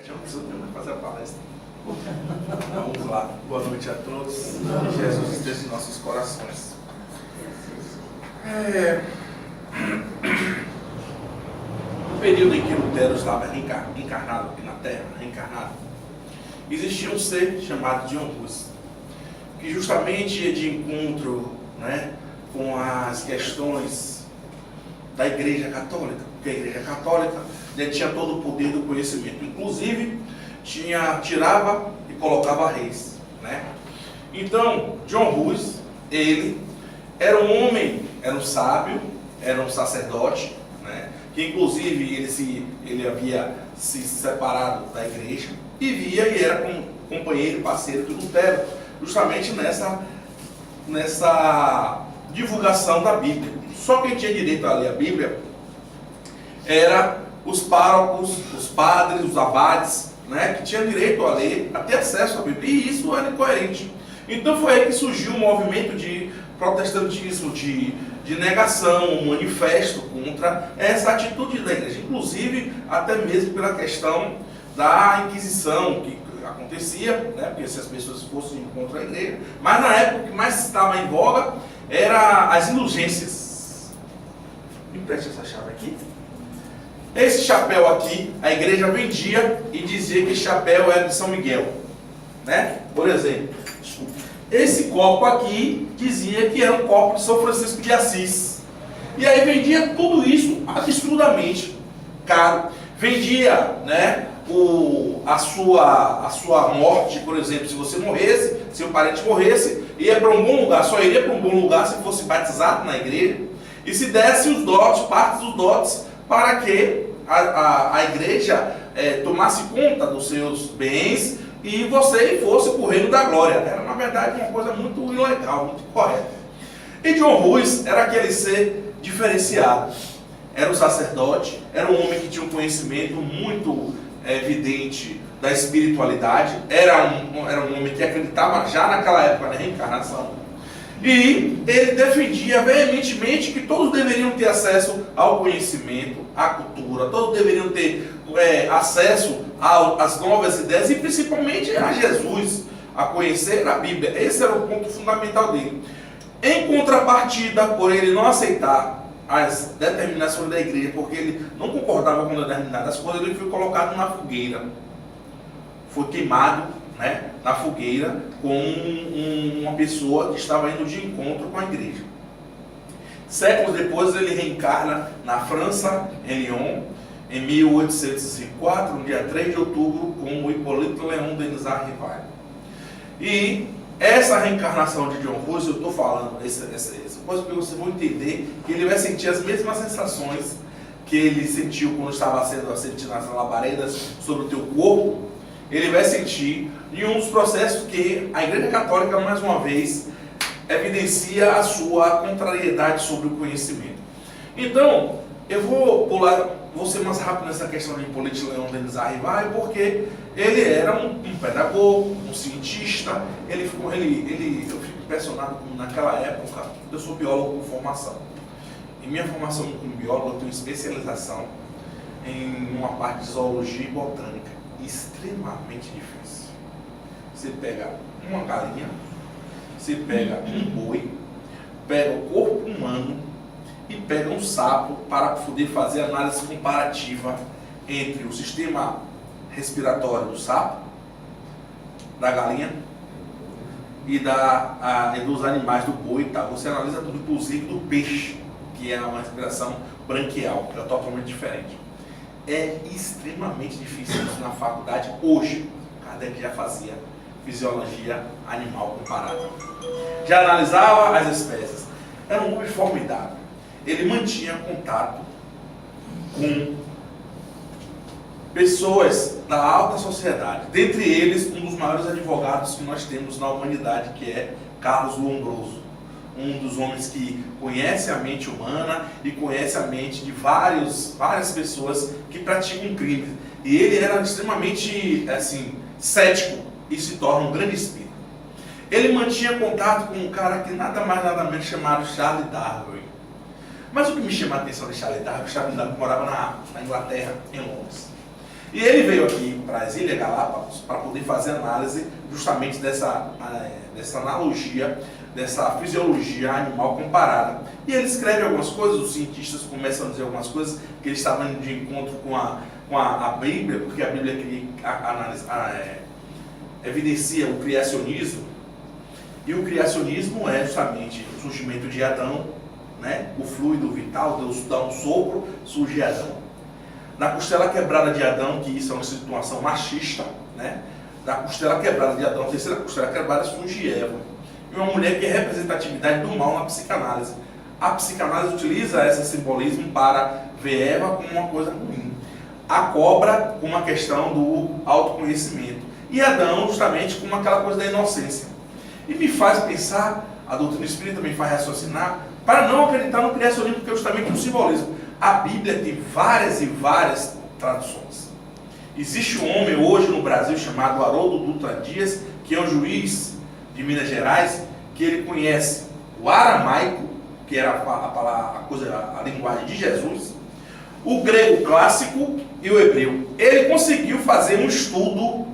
Tinha um pessoa que não vai fazer a palestra. Vamos lá. Boa noite a todos. Jesus esteja em nossos corações. No período em que Lutero estava encarnado aqui na Terra, reencarnado, existia um ser chamado John Hus, que justamente ia de encontro, né, com as questões da Igreja Católica, porque a Igreja Católica tinha todo o poder do conhecimento, inclusive tirava e colocava reis, né? Então, John Hus, ele era um homem, era um sábio, era um sacerdote, né? Que inclusive ele havia se separado da igreja e era companheiro e parceiro de Lutero, justamente nessa divulgação da Bíblia. Só quem tinha direito a ler a Bíblia era os párocos, os padres, os abades, né, que tinham direito a ler, a ter acesso à Bíblia, e isso era incoerente. Então foi aí que surgiu um movimento de protestantismo, de negação, um manifesto contra essa atitude da igreja, inclusive até mesmo pela questão da Inquisição que acontecia, né, porque se as pessoas fossem contra a igreja, mas na época o que mais estava em voga era as indulgências. Me preste essa chave aqui. Esse chapéu aqui, a igreja vendia e dizia que esse chapéu era de São Miguel, né? Por exemplo, esse copo aqui dizia que era um copo de São Francisco de Assis. E aí vendia tudo isso absurdamente caro. Vendia, né, a sua morte, por exemplo, se você morresse, se um parente morresse, ia para um bom lugar, só iria para um bom lugar se fosse batizado na igreja e se desse os dotes, parte dos dotes, para que a igreja tomasse conta dos seus bens e você fosse para o reino da glória. Era, na verdade, uma coisa muito ilegal, muito correta. E John Hus era aquele ser diferenciado. Era um sacerdote, era um homem que tinha um conhecimento muito evidente da espiritualidade, era um homem que acreditava já naquela época na reencarnação. E ele defendia veementemente que todos deveriam ter acesso ao conhecimento, à cultura, todos deveriam ter acesso às novas ideias e principalmente a Jesus, a conhecer a Bíblia. Esse era o ponto fundamental dele. Em contrapartida, por ele não aceitar as determinações da igreja, porque ele não concordava com determinadas coisas, ele foi colocado na fogueira, foi queimado, né, na fogueira com uma pessoa que estava indo de encontro com a igreja. Séculos depois ele reencarna na França, em Lyon, em 1804, no dia 3 de outubro, como Hippolyte Léon Denis Rivail. E essa reencarnação de John Hus, eu estou falando essa coisa porque vocês vão entender que ele vai sentir as mesmas sensações que ele sentiu quando estava sendo sentido nas labaredas sobre o teu corpo. Ele vai sentir em um dos processos que a Igreja Católica, mais uma vez, evidencia a sua contrariedade sobre o conhecimento. Então, eu vou ser mais rápido nessa questão de Hippolyte Léon Denis Rivail, porque ele era um pedagogo, um cientista, eu fico impressionado como naquela época, eu sou biólogo por formação. Em minha formação como biólogo, eu tenho especialização em uma parte de zoologia e botânica, extremamente difícil. Você pega uma galinha, você pega um boi, pega o corpo humano e pega um sapo para poder fazer análise comparativa entre o sistema respiratório do sapo, da galinha e dos animais do boi. Tá? Você analisa tudo, inclusive do peixe, que é uma respiração branquial, que é totalmente diferente. É extremamente difícil isso na faculdade hoje. Kardec já fazia fisiologia animal comparada. Já analisava as espécies. Era um homem formidável. Ele mantinha contato com pessoas da alta sociedade. Dentre eles, um dos maiores advogados que nós temos na humanidade, que é Carlos Lombroso. Um dos homens que conhece a mente humana e conhece a mente de várias pessoas que praticam crime. E ele era extremamente cético e se torna um grande espírito. Ele mantinha contato com um cara que nada mais nada menos chamado Charles Darwin. Mas o que me chama a atenção de Charles Darwin morava na Inglaterra, em Londres. E ele veio aqui para as Ilhas Galápagos para poder fazer análise justamente dessa analogia, dessa fisiologia animal comparada. E ele escreve algumas coisas, os cientistas começam a dizer algumas coisas, que ele estava indo de encontro com a Bíblia, porque a Bíblia evidencia o criacionismo, e o criacionismo é justamente o surgimento de Adão, né? O fluido vital, Deus dá um sopro, surge Adão. Na costela quebrada de Adão, que isso é uma situação machista, né? Na costela quebrada de Adão, a terceira costela quebrada, surge Eva. E uma mulher que é representatividade do mal na psicanálise. A psicanálise utiliza esse simbolismo para ver Eva como uma coisa ruim. A cobra como uma questão do autoconhecimento. E Adão justamente como aquela coisa da inocência. E me faz pensar, a doutrina espírita me faz raciocinar, para não acreditar no criacionismo, que é justamente um simbolismo. A Bíblia tem várias e várias traduções. Existe um homem hoje no Brasil chamado Haroldo Dutra Dias, que é um juiz de Minas Gerais, que ele conhece o aramaico, que era a linguagem de Jesus, o grego clássico e o hebreu. Ele conseguiu fazer um estudo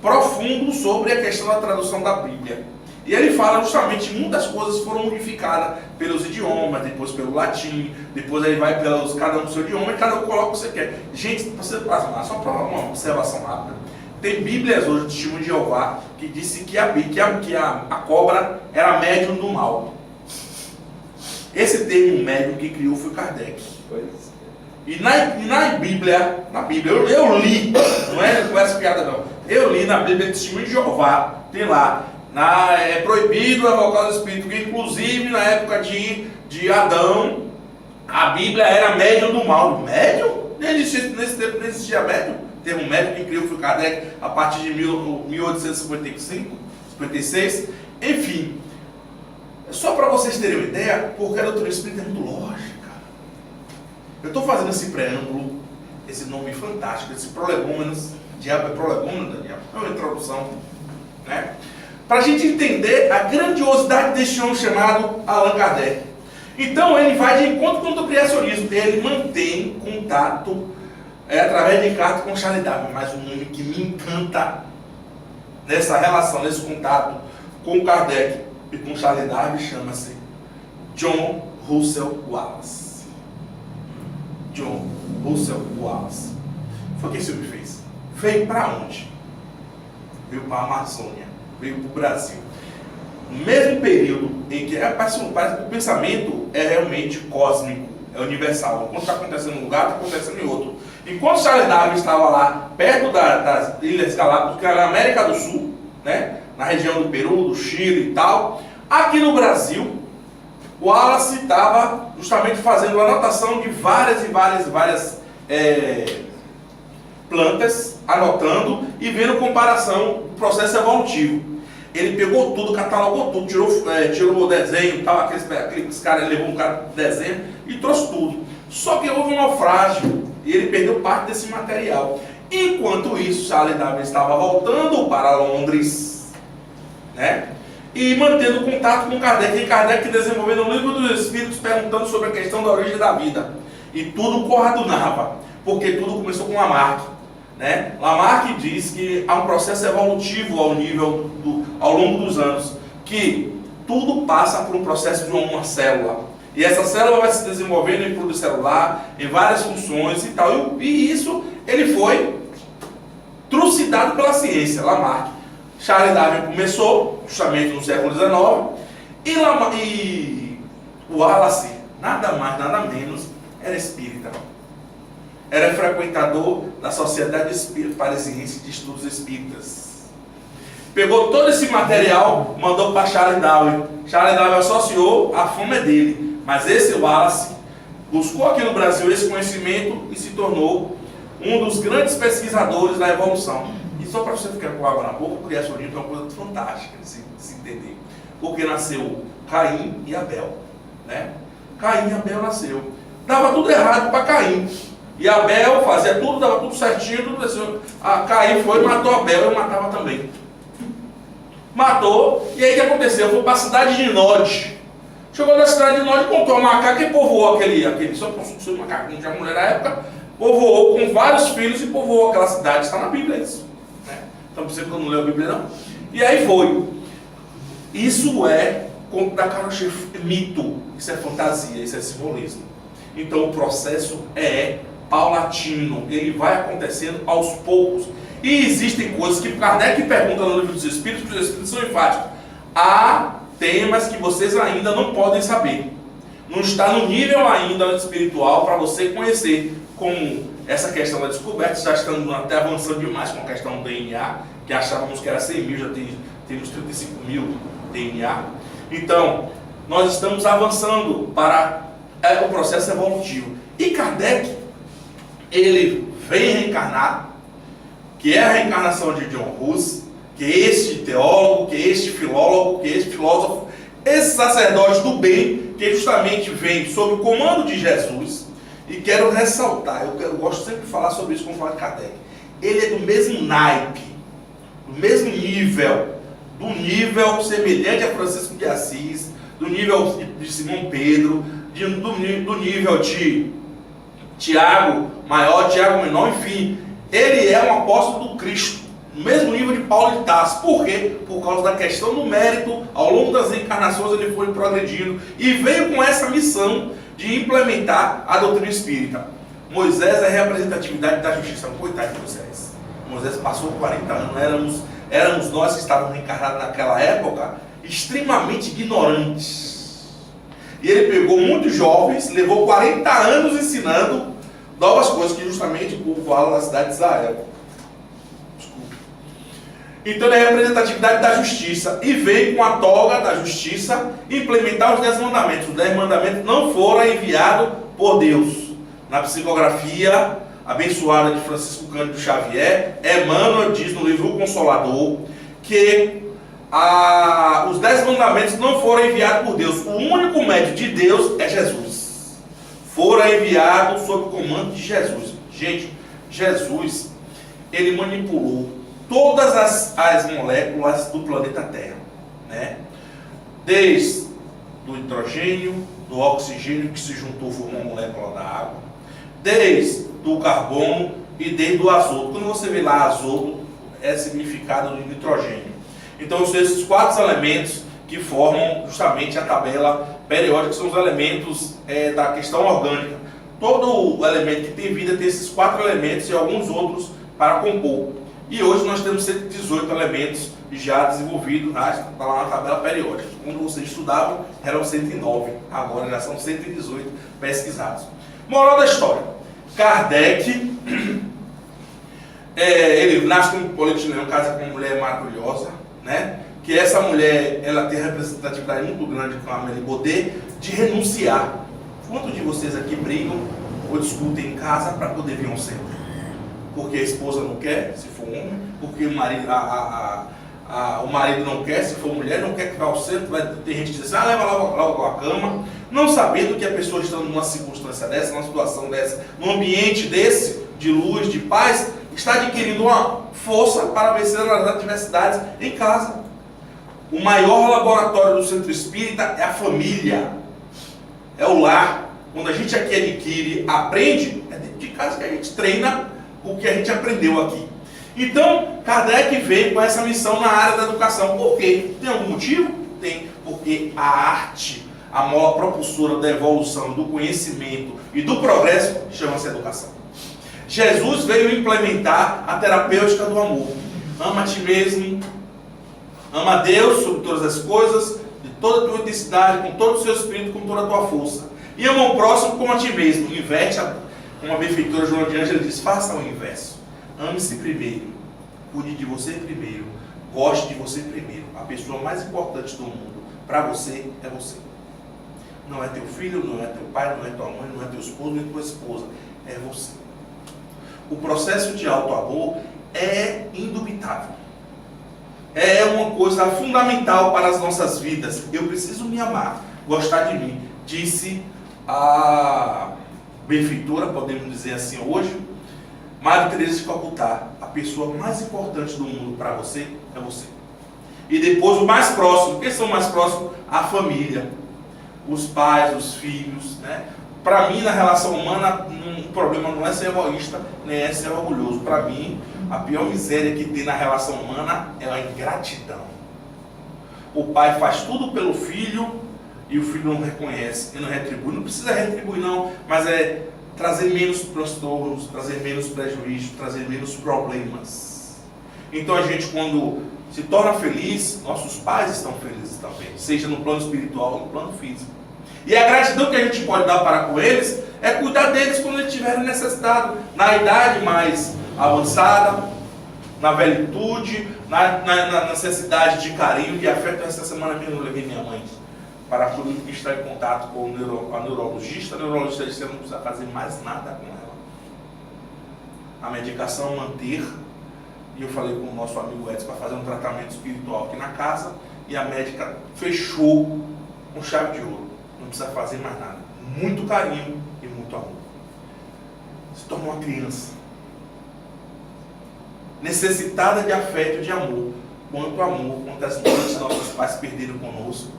profundo sobre a questão da tradução da Bíblia. E ele fala justamente que muitas coisas foram modificadas pelos idiomas, depois pelo latim, depois ele vai pelos cada um do seu idioma e cada um coloca o que você quer. Gente, você passa só para uma observação rápida. Tem Bíblias hoje do Testemunho de Jeová que disse que a cobra era médium do mal. Esse termo médium que criou foi Kardec. E na Bíblia, eu li, não é com essa piada não, eu li na Bíblia do Testemunho de Jeová, tem lá, é proibido evocar o Espírito, que inclusive na época de Adão, a Bíblia era médium do mal. Médium? Nesse tempo não existia médium. O termo médium que criou foi Kardec a partir de 1855, 56. Enfim, só para vocês terem uma ideia, porque a doutrina espírita é muito lógica. Eu estou fazendo esse preâmbulo, esse nome fantástico, esse prolegômenos, diabo é prolegômeno, Daniel, é uma introdução, né? Para a gente entender a grandiosidade deste homem chamado Allan Kardec. Então ele vai de encontro com o criacionismo, ele mantém contato através de carta com Charles Darwin, mas um nome que me encanta nessa relação, nesse contato com Kardec e com Charles Darwin chama-se John Russell Wallace. John Russell Wallace. Foi o que esse homem fez? Veio para onde? Veio para a Amazônia, veio para o Brasil. No mesmo período em que parece que o pensamento é realmente cósmico, é universal. Quando está acontecendo em um lugar, está acontecendo em outro. Enquanto Charles Darwin estava lá, perto das Ilhas Galápagos, que era na América do Sul, né, na região do Peru, do Chile e tal, aqui no Brasil, o Wallace estava justamente fazendo a anotação de várias plantas, anotando e vendo comparação do processo evolutivo. Ele pegou tudo, catalogou tudo, tirou o desenho, tal, aqueles caras, levou um cara de desenho e trouxe tudo. Só que houve um naufrágio e ele perdeu parte desse material. Enquanto isso, Charles Darwin estava voltando para Londres, né? E mantendo contato com Kardec, e Kardec desenvolvendo o livro dos Espíritos, perguntando sobre a questão da origem da vida. E tudo coadunava, porque tudo começou com Lamarck, né? Lamarck diz que há um processo evolutivo ao longo dos anos, que tudo passa por um processo de uma célula. E essa célula vai se desenvolvendo em pluricelular, em várias funções e tal. E isso ele foi trucidado pela ciência, Lamarck. Charles Darwin começou justamente no século XIX e o Wallace, nada mais, nada menos, era espírita. Era frequentador da Sociedade Espírita Parisiense de Estudos Espíritas. Pegou todo esse material, mandou para Charles Darwin. Charles Darwin associou, a fama é dele. Mas esse Wallace buscou aqui no Brasil esse conhecimento e se tornou um dos grandes pesquisadores da evolução. E só para você ficar com água na boca, o criacionismo é uma coisa fantástica de se entender. Porque nasceu Caim e Abel, né? Caim e Abel nasceu. Dava tudo errado para Caim. E Abel fazia tudo, dava tudo certinho, tudo assim. Caim foi e matou Abel, eu matava também. Matou, e aí o que aconteceu? Foi para a cidade de Nod. Chegou na cidade de Nod e contou a macaca que povoou aquele só construiu macaquinho de mulher na época, povoou com vários filhos e povoou aquela cidade. Está na Bíblia isso. Né? Então, você que não leu a Bíblia, não. E aí foi. Isso é conto da carochinha, mito. Isso é fantasia, isso é simbolismo. Então, o processo é paulatino. Ele vai acontecendo aos poucos. E existem coisas que Kardec pergunta no livro dos Espíritos, que os Espíritos são enfáticos. Há temas que vocês ainda não podem saber. Não está no nível ainda espiritual para você conhecer, como essa questão da descoberta. Já estamos até avançando demais com a questão do DNA, que achávamos que era 100 mil, já temos 35 mil DNA. Então, nós estamos avançando para o processo evolutivo. E Kardec, ele vem reencarnar, que é a reencarnação de John Hus, que é este teólogo, que é este filólogo, que é este filósofo, esse sacerdote do bem, que justamente vem sob o comando de Jesus. E quero ressaltar, eu gosto sempre de falar sobre isso quando falo de Kardec. Ele é do mesmo naipe, do mesmo nível, do nível semelhante a Francisco de Assis, do nível de Simão Pedro, do nível de Tiago Maior, Tiago Menor, enfim. Ele é um apóstolo do Cristo, no mesmo nível de Paulo de Tarso. Por quê? Por causa da questão do mérito. Ao longo das encarnações ele foi progredindo e veio com essa missão de implementar a doutrina espírita. Moisés é a representatividade da justiça. Coitado de Moisés. Moisés passou 40 anos, éramos nós que estávamos reencarnados naquela época, extremamente ignorantes. E ele pegou muitos jovens, levou 40 anos ensinando novas coisas, que justamente o povo fala na cidade de Israel. Desculpa. Então ele é a representatividade da justiça e veio com a toga da justiça implementar os 10 mandamentos. Os 10 mandamentos não foram enviados por Deus. Na psicografia abençoada de Francisco Cândido Xavier, Emmanuel diz no livro O Consolador que os 10 mandamentos não foram enviados por Deus. O único médico de Deus é Jesus. Foram enviados sob o comando de Jesus. Gente, Jesus, ele manipulou todas as moléculas do planeta Terra, né? Desde do hidrogênio, do oxigênio que se juntou formou uma molécula da água, desde do carbono e desde do azoto. Quando você vê lá azoto, é significado de nitrogênio. Então são esses 4 elementos que formam justamente a tabela periódica, que são os elementos da questão orgânica. Todo elemento que tem vida tem esses 4 elementos e alguns outros para compor. E hoje nós temos 118 elementos já desenvolvidos, está lá na tabela periódica. Quando vocês estudavam, eram 109, agora já são 118 pesquisados. Moral da história: Kardec, ele nasce como politineu, casa com uma mulher maravilhosa, né? Que essa mulher, ela tem representatividade muito grande com a Amélie Baudet, de renunciar. Quantos de vocês aqui brigam ou discutem em casa para poder vir ao centro? Porque a esposa não quer, se for homem, porque o marido, o marido não quer, se for mulher, não quer que vá ao centro, vai ter gente que diz assim, leva logo a cama, não sabendo que a pessoa está numa circunstância dessa, numa situação dessa, num ambiente desse, de luz, de paz, está adquirindo uma força para vencer as adversidades em casa. O maior laboratório do centro espírita é a família, é o lar. Quando a gente aqui adquire, aprende, é dentro de casa que a gente treina o que a gente aprendeu aqui. Então, Kardec veio com essa missão na área da educação. Por quê? Tem algum motivo? Tem. Porque a arte, a mola propulsora da evolução, do conhecimento e do progresso, chama-se educação. Jesus veio implementar a terapêutica do amor. Ama a ti mesmo, ama a Deus sobre todas as coisas, de toda a tua intensidade, com todo o seu espírito, com toda a tua força. E ama o próximo como a ti mesmo. Inverte, como a benfeitora Joana de Ângela diz, faça o inverso. Ame-se primeiro, cuide de você primeiro, goste de você primeiro. A pessoa mais importante do mundo para você é você. Não é teu filho, não é teu pai, não é tua mãe, não é teu esposo, nem tua esposa. É você. O processo de autoamor é indubitável. É uma coisa fundamental para as nossas vidas. Eu preciso me amar, gostar de mim. Disse a benfeitora, podemos dizer assim hoje, Madre Teresa de Calcutá, a pessoa mais importante do mundo para você é você. E depois o mais próximo, quem são mais próximos? A família, os pais, os filhos, né? Para mim, na relação humana, o problema não é ser egoísta, nem é ser orgulhoso. Para mim, a pior miséria que tem na relação humana é a ingratidão. O pai faz tudo pelo filho e o filho não reconhece e não retribui. Não precisa retribuir não, mas é trazer menos transtornos, trazer menos prejuízo, trazer menos problemas. Então a gente, quando se torna feliz, nossos pais estão felizes também, seja no plano espiritual ou no plano físico. E a gratidão que a gente pode dar para com eles é cuidar deles quando eles tiverem necessidade, na idade mais avançada, na velhitude, na necessidade de carinho, de afeto. Essa semana mesmo eu levei minha mãe para poder estar em contato com a neurologista. A neurologista disse que não precisa fazer mais nada com ela. A medicação manter. E eu falei com o nosso amigo Edson para fazer um tratamento espiritual aqui na casa. E a médica fechou com chave de ouro. Não precisa fazer mais nada. Muito carinho e muito amor. Se tornou uma criança necessitada de afeto e de amor. Quanto amor, quantas noites nossos pais perderam conosco.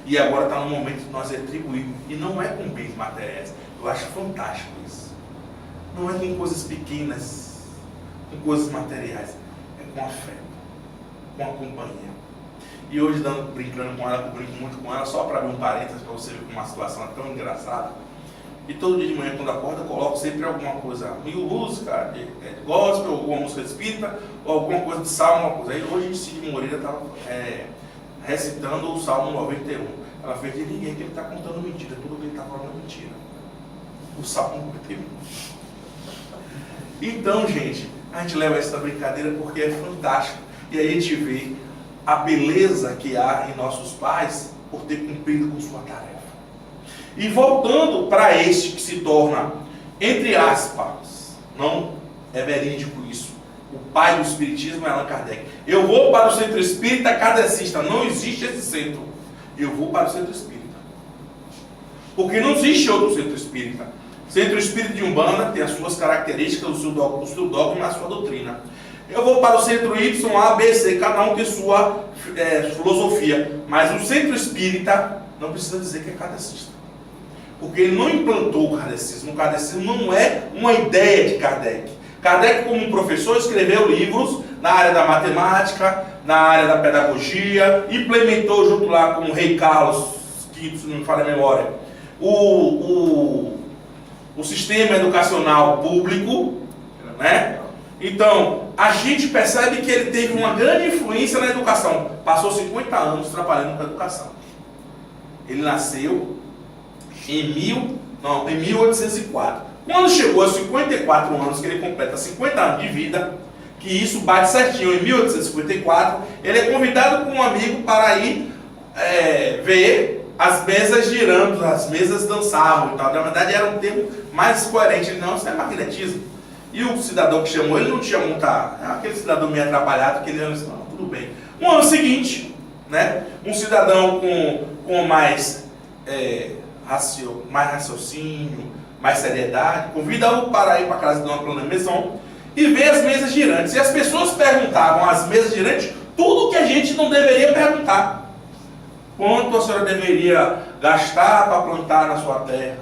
E agora está no momento de nós retribuirmos. E não é com bens materiais. Eu acho fantástico isso. Não é com coisas pequenas, com coisas materiais. É com afeto, com a companhia. E hoje, brincando com ela, eu brinco muito com ela, só para abrir um parênteses, para você ver como uma situação é tão engraçada. E todo dia de manhã, quando acordo, eu coloco sempre alguma coisa, música, de gospel, alguma música espírita, ou alguma coisa de salmo, alguma coisa. Aí hoje, Cid Moreira estava recitando o Salmo 91. Ela fez de ninguém que ele está contando mentira, tudo que ele está falando é mentira. O Salmo 91. Então, gente, a gente leva essa brincadeira porque é fantástico. E aí a gente vê a beleza que há em nossos pais por ter cumprido com sua tarefa. E voltando para este que se torna, entre aspas, não é verídico isso, o pai do espiritismo é Allan Kardec. Eu vou para o centro espírita kardecista, não existe esse centro. Eu vou para o centro espírita. Porque não existe outro centro espírita. Centro espírita de Umbanda tem as suas características, o seu dogma e a sua doutrina. Eu vou para o centro Y, A, B, C, cada um tem sua filosofia. Mas o centro espírita não precisa dizer que é kardecista. Porque ele não implantou o kardecismo. O kardecismo não é uma ideia de Kardec. Kardec, como um professor, escreveu livros na área da matemática, na área da pedagogia, implementou junto lá com o rei Carlos V, se não me falha a memória, o sistema educacional público, né? Então, a gente percebe que ele teve uma grande influência na educação. Passou 50 anos trabalhando com a educação. Ele nasceu em 1804. Quando chegou aos 54 anos, que ele completa 50 anos de vida, que isso bate certinho em 1854, ele é convidado por um amigo para ir ver as mesas girando, as mesas dançavam e tal. Na verdade era um termo mais coerente. Ele, não, isso é magnetismo. E o cidadão que chamou ele não tinha muita... aquele cidadão meio atrapalhado, que ele disse, não, tudo bem. No ano seguinte, né, um cidadão com mais raciocínio, mais seriedade, convida-o para ir para a casa de uma Dona Maison e ver as mesas girantes. E as pessoas perguntavam às mesas girantes tudo que a gente não deveria perguntar. Quanto a senhora deveria gastar para plantar na sua terra?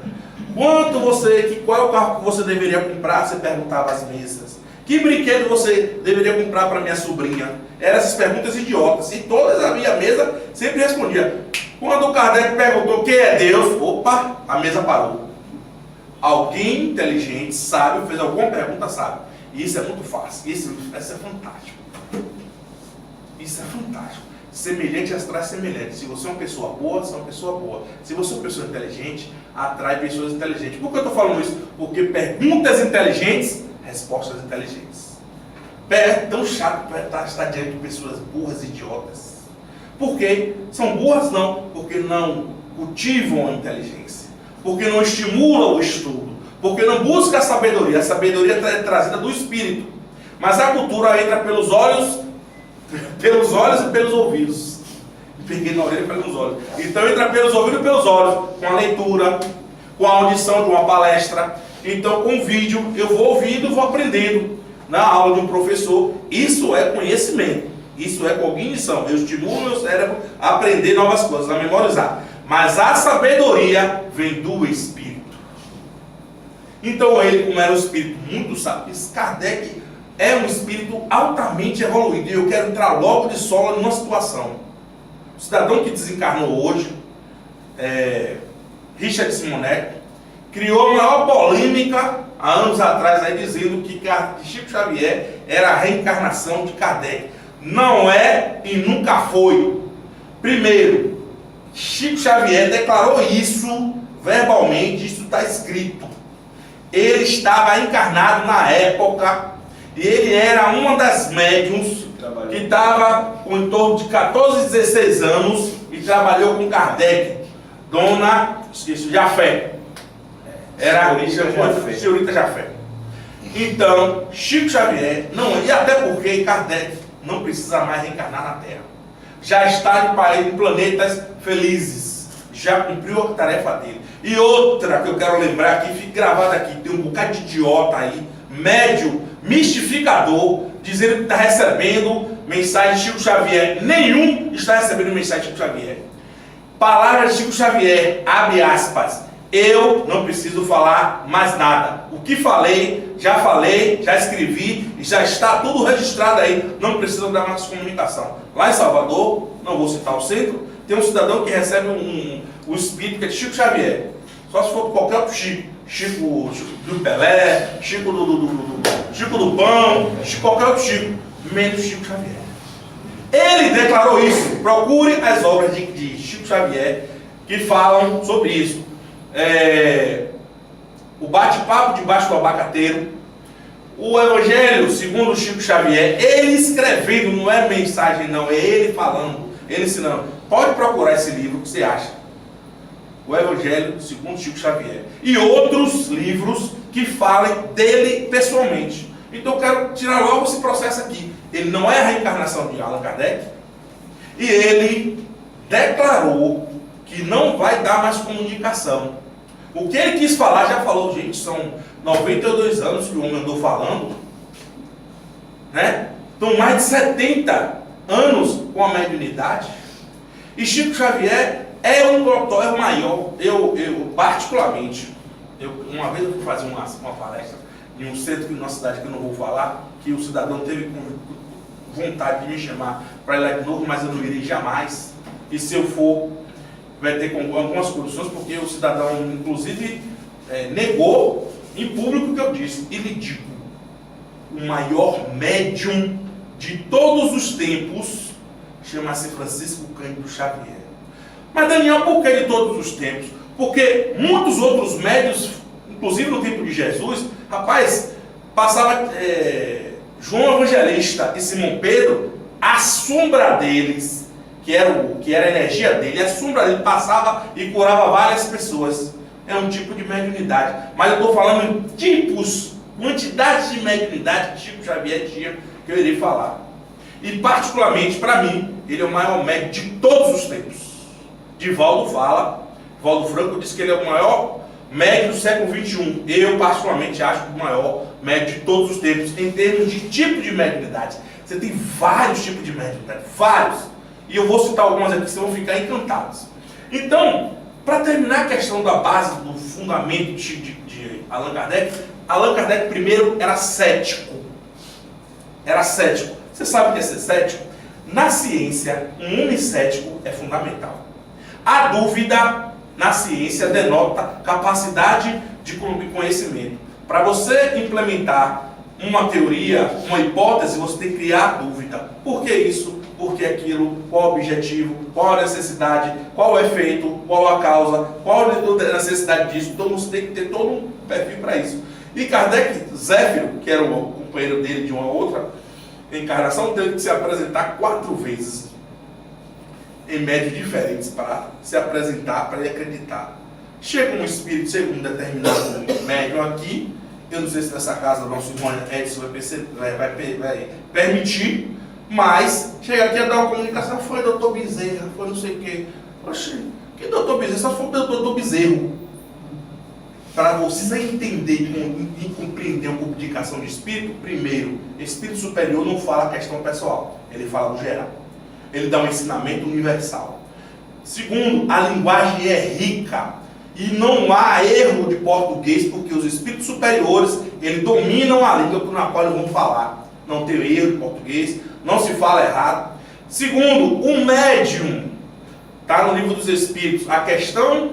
Qual é o carro que você deveria comprar? Você perguntava às mesas. Que brinquedo você deveria comprar para minha sobrinha? Eram essas perguntas idiotas. E todas a minha mesa sempre respondia. Quando o Kardec perguntou quem é Deus, opa, a mesa parou. Alguém inteligente, sábio, fez alguma pergunta sábia. E isso é muito fácil. Isso é fantástico. Isso é fantástico. Semelhante atrai semelhante. Se você é uma pessoa boa, você é uma pessoa boa. Se você é uma pessoa inteligente, atrai pessoas inteligentes. Por que eu estou falando isso? Porque perguntas inteligentes, respostas inteligentes. É tão chato estar diante de pessoas burras e idiotas. Por quê? São burras não, porque não cultivam a inteligência. Porque não estimulam o estudo. Porque não buscam a sabedoria. A sabedoria é trazida do espírito. Mas a cultura entra pelos olhos e pelos ouvidos. Peguei na orelha e pelos olhos. Então entra pelos ouvidos e pelos olhos, com a leitura, com a audição de uma palestra. Então com o vídeo eu vou ouvindo e vou aprendendo. Na aula de um professor, isso é conhecimento. Isso é cognição. Eu estimulo meu cérebro a aprender novas coisas, a memorizar. Mas a sabedoria vem do Espírito. Então ele, como era um espírito muito sábio, Kardec é um espírito altamente evoluído. E eu quero entrar logo de sola numa situação. O cidadão que desencarnou hoje, Richard Simonetti, criou a maior polêmica há anos atrás, aí, dizendo que Chico Xavier era a reencarnação de Kardec. Não é e nunca foi. Primeiro, Chico Xavier declarou isso verbalmente, isso está escrito. Ele estava encarnado na época e ele era uma das médiuns que estava com em torno de 14, 16 anos e trabalhou com Kardec, Dona Jafé. Era a senhorita Jafé. Então, Chico Xavier, não, e até porque Kardec não precisa mais reencarnar na Terra. Já está em planetas felizes. Já cumpriu a tarefa dele. E outra que eu quero lembrar aqui, fique gravada aqui, tem um bocado de idiota aí, médio, mistificador, dizendo que está recebendo mensagem de Chico Xavier. Nenhum está recebendo mensagem de Chico Xavier. Palavras de Chico Xavier, abre aspas. Eu não preciso falar mais nada. O que falei, já escrevi e já está tudo registrado aí. Não precisam dar mais comunicação. Lá em Salvador, não vou citar o centro, tem um cidadão que recebe um espírito que é de Chico Xavier. Só se for qualquer outro Chico. Chico do Pelé, Chico do Pão, qualquer outro Chico. Menos Chico Xavier. Ele declarou isso. Procure as obras de Chico Xavier que falam sobre isso. O bate-papo debaixo do abacateiro, o Evangelho segundo Chico Xavier, ele escrevendo, não é mensagem não, é ele falando, ele ensinando. Pode procurar esse livro que você acha. O Evangelho segundo Chico Xavier. E outros livros que falem dele pessoalmente. Então eu quero tirar logo esse processo aqui. Ele não é a reencarnação de Allan Kardec. E ele declarou que não vai dar mais comunicação. O que ele quis falar, já falou, gente, são 92 anos que o homem andou falando, né? Então, mais de 70 anos com a mediunidade. E Chico Xavier é um notório maior. Eu particularmente, uma vez eu fui fazer uma palestra em um centro na nossa cidade, que eu não vou falar, que o cidadão teve vontade de me chamar para ir lá de novo, mas eu não irei jamais. E se eu for, vai ter algumas condições, porque o cidadão, inclusive, negou em público o que eu disse. E lhe digo, o maior médium de todos os tempos chama-se Francisco Cândido Xavier. Mas, Daniel, por que de todos os tempos? Porque muitos outros médiuns, inclusive no tempo de Jesus, rapaz, passava João Evangelista e Simão Pedro, a sombra deles, que era a energia dele, a sombra dele passava e curava várias pessoas. É um tipo de mediunidade. Mas eu estou falando em tipos, quantidades de mediunidade que Chico Xavier tinha, que eu irei falar. E particularmente, para mim, ele é o maior médium de todos os tempos. Divaldo fala, Divaldo Franco diz que ele é o maior médium do século XXI. Eu particularmente acho o maior médium de todos os tempos, em termos de tipo de mediunidade. Você tem vários tipos de mediunidade, vários. E eu vou citar algumas aqui, vocês vão ficar encantados. Então, para terminar a questão da base, do fundamento de Allan Kardec primeiro era cético. Era cético. Você sabe o que é ser cético? Na ciência, um homem cético é fundamental. A dúvida na ciência denota capacidade de conhecimento. Para você implementar uma teoria, uma hipótese, você tem que criar dúvida. Por que isso? Porque aquilo, qual o objetivo, qual a necessidade, qual o efeito, qual a causa, qual a necessidade disso. Então você tem que ter todo um perfil para isso. E Kardec, Zéfiro, que era o companheiro dele de uma outra encarnação, teve que se apresentar 4 vezes em médios diferentes para se apresentar, para ele acreditar. Chega um espírito, chega um determinado médium aqui, eu não sei se nessa casa o nosso irmão Edson vai permitir, mas chega aqui a dar uma comunicação, foi doutor Bezerra, foi não sei o quê. Oxe, que doutor Bezerra? Só foi o doutor Bezerro. Para você entender e compreender uma comunicação de espírito, primeiro, espírito superior não fala a questão pessoal, ele fala no geral. Ele dá um ensinamento universal. Segundo, a linguagem é rica. E não há erro de português, porque os espíritos superiores, eles dominam a língua na qual eles vão falar. Não tem erro de português, não se fala errado. Segundo, o médium, está no livro dos espíritos, a questão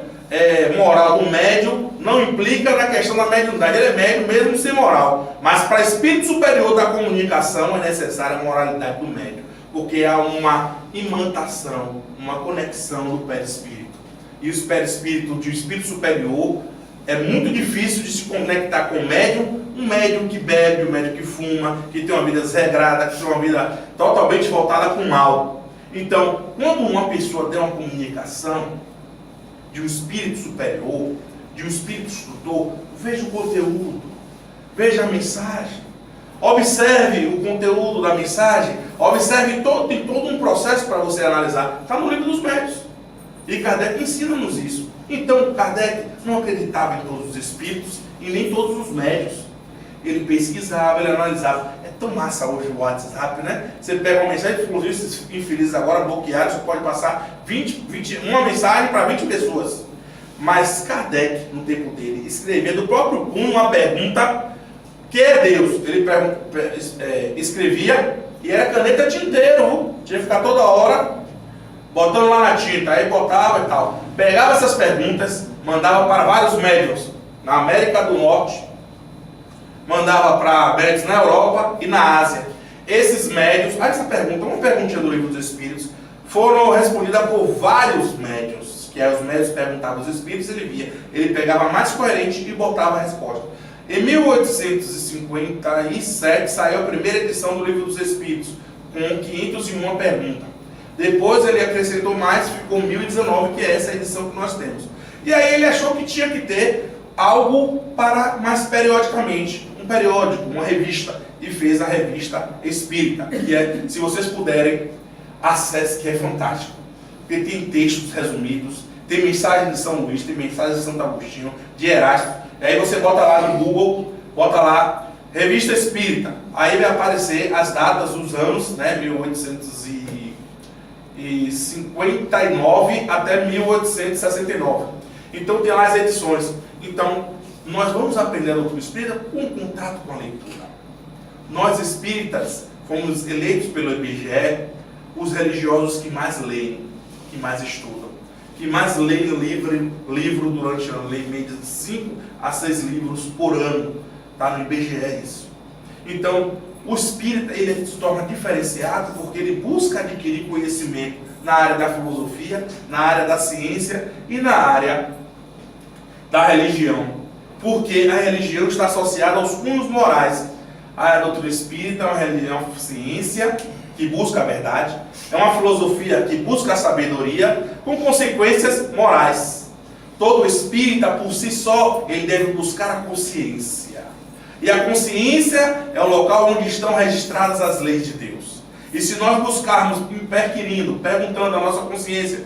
moral do médium não implica na questão da mediunidade. Ele é médium mesmo sem moral. Mas para espírito superior da comunicação é necessária a moralidade do médium, porque há uma imantação, uma conexão do perispírito. E o perispírito de um espírito superior é muito difícil de se conectar com o médium. Um médium que bebe, um médium que fuma, que tem uma vida desregrada, que tem uma vida totalmente voltada para o mal. Então, quando uma pessoa tem uma comunicação de um espírito superior, de um espírito instrutor, veja o conteúdo, veja a mensagem, observe o conteúdo da mensagem, observe tem todo um processo para você analisar. Está no livro dos médiuns. E Kardec ensina-nos isso. Então, Kardec não acreditava em todos os espíritos e nem todos os médiuns. Ele pesquisava, ele analisava. É tão massa hoje o WhatsApp, né? Você pega uma mensagem, inclusive esses infelizes agora bloqueados, você pode passar uma mensagem para 20 pessoas. Mas Kardec, no tempo dele, escrevia do próprio punho uma pergunta: que é Deus? Ele escrevia e era caneta tinteiro, tinha que ficar toda hora botando lá na tinta, aí botava e tal. Pegava essas perguntas, mandava para vários médiuns na América do Norte, mandava para médiuns na Europa e na Ásia. Esses médiuns, essa pergunta, uma perguntinha do livro dos Espíritos, foram respondidas por vários médiuns, que aí os médiuns perguntavam aos Espíritos, ele via, ele pegava mais coerente e botava a resposta. Em 1857 saiu a primeira edição do livro dos Espíritos, com 501 perguntas. Depois ele acrescentou mais, ficou 1019, que é essa edição que nós temos. E aí ele achou que tinha que ter algo para mais periodicamente, um periódico, uma revista, e fez a Revista Espírita, que é, se vocês puderem, acesse, que é fantástico, porque tem textos resumidos, tem mensagens de São Luís, tem mensagens de Santo Agostinho, de Erasto, e aí você bota lá no Google, bota lá Revista Espírita, aí vai aparecer as datas, os anos, né, 1859 até 1869. Então tem lá as edições. Então, nós vamos aprender a doutrina espírita com contato com a leitura. Nós espíritas fomos eleitos pelo IBGE os religiosos que mais leem, que mais estudam, que mais leem livro durante o ano, leem média de 5 a 6 livros por ano. Está no IBGE isso. Então, o espírita ele se torna diferenciado porque ele busca adquirir conhecimento na área da filosofia, na área da ciência e na área da religião. Porque a religião está associada aos cunhos morais. A doutrina espírita é uma religião, uma ciência que busca a verdade, é uma filosofia que busca a sabedoria com consequências morais. Todo espírita por si só, ele deve buscar a consciência. E a consciência é o local onde estão registradas as leis de Deus. E se nós buscarmos, perguntando à nossa consciência,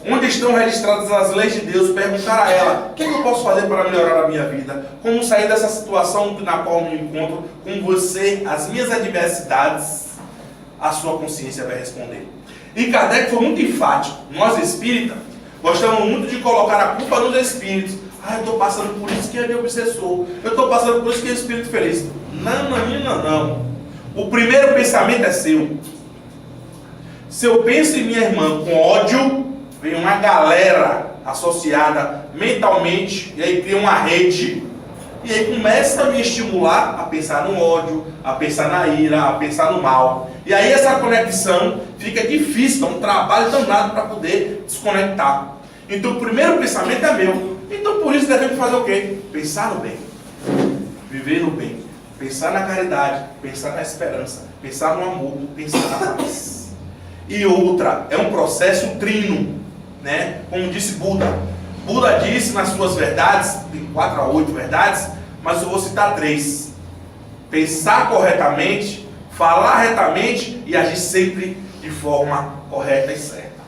onde estão registradas as leis de Deus, perguntar a ela, o que eu posso fazer para melhorar a minha vida? Como sair dessa situação na qual me encontro com você, as minhas adversidades, a sua consciência vai responder. E Kardec foi muito enfático. Nós espíritas gostamos muito de colocar a culpa nos espíritos. Eu estou passando por isso que é meu obsessor. Eu estou passando por isso que é espírito feliz. Não. O primeiro pensamento é seu. Se eu penso em minha irmã com ódio, vem uma galera associada mentalmente, e aí cria uma rede. E aí começa a me estimular a pensar no ódio, a pensar na ira, a pensar no mal. E aí essa conexão fica difícil, é um trabalho danado para poder desconectar. Então o primeiro pensamento é meu. Então por isso devemos fazer o quê? Pensar no bem, viver no bem, pensar na caridade, pensar na esperança, pensar no amor, pensar na paz. E outra, é um processo trino, né? Como disse Buda. Buda disse nas suas verdades, tem 4 a 8 verdades, mas eu vou citar 3. Pensar corretamente, falar retamente e agir sempre de forma correta e certa.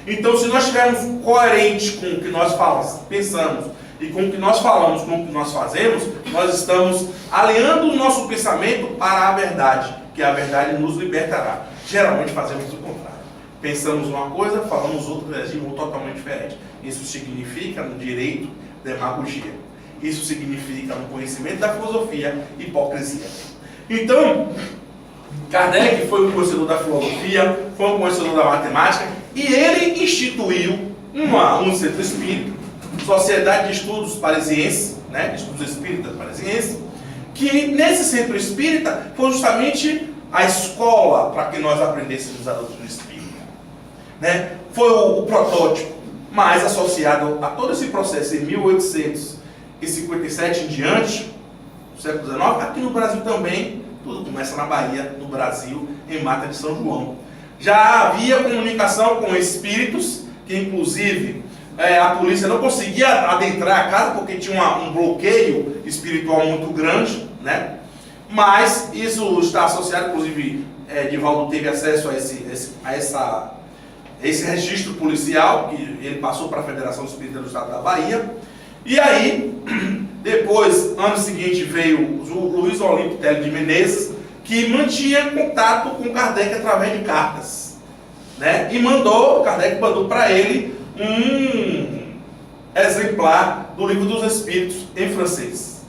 Então, se nós estivermos coerentes com o que nós falamos, pensamos, e com o que nós falamos, com o que nós fazemos, nós estamos alinhando o nosso pensamento para a verdade, que a verdade nos libertará. Geralmente fazemos o contrário. Pensamos uma coisa, falamos outra, reagimos totalmente diferente. Isso significa, no direito, demagogia. Isso significa, no conhecimento da filosofia, hipocrisia. Então, Kardec foi um conhecedor da filosofia, foi um conhecedor da matemática, e ele instituiu um centro espírita, Sociedade de Estudos Parisienses, né, de Estudos Espíritas Parisienses, que nesse centro espírita foi justamente a escola para que nós aprendêssemos a doutrina espírita. Né? Foi o protótipo, mas associado a todo esse processo em 1857 em diante, do século XIX, aqui no Brasil também, tudo começa na Bahia, no Brasil, em Mata de São João. Já havia comunicação com espíritos, que inclusive a polícia não conseguia adentrar a casa porque tinha um bloqueio espiritual muito grande, né? Mas isso está associado, inclusive, Divaldo teve acesso a esse registro policial, que ele passou para a Federação Espírita do Estado da Bahia. E aí, depois, ano seguinte, veio o Luiz Olímpio Telles de Menezes, que mantinha contato com Kardec através de cartas, né? E Kardec mandou para ele um exemplar do Livro dos Espíritos em francês.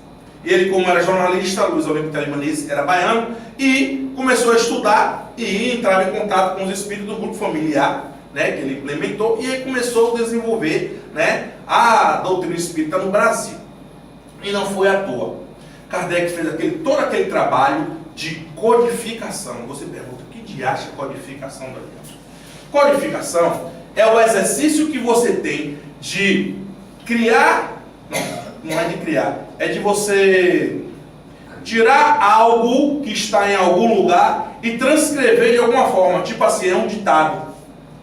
Ele, como era jornalista, Luiz Olímpio Telles de Menezes era baiano, e começou a estudar e entrava em contato com os espíritos do grupo familiar, né, que ele implementou, e aí começou a desenvolver, né, a doutrina espírita no Brasil. E não foi à toa. Kardec fez todo aquele trabalho de codificação. Você pergunta, que diacho é codificação, Daniel? Codificação é o exercício que você tem de criar, não é de criar, é de você tirar algo que está em algum lugar e transcrever de alguma forma, tipo assim, é um ditado.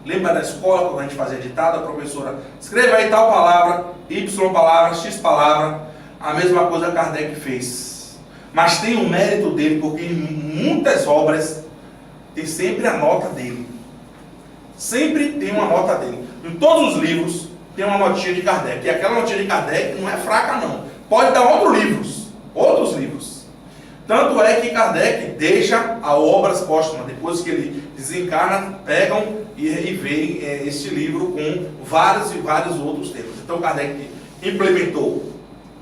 Lembra da escola, quando a gente fazia ditado, a professora escreva aí tal palavra, Y palavra, X palavra. A mesma coisa Kardec fez. Mas tem o mérito dele, porque em muitas obras tem sempre a nota dele. Sempre tem uma nota dele. Em todos os livros tem uma notinha de Kardec. E aquela notinha de Kardec não é fraca não. Pode dar outros livros. Tanto é que Kardec deixa a obras póstumas. Depois que ele desencarna, pegam e veem este livro com vários e vários outros temas. Então Kardec implementou,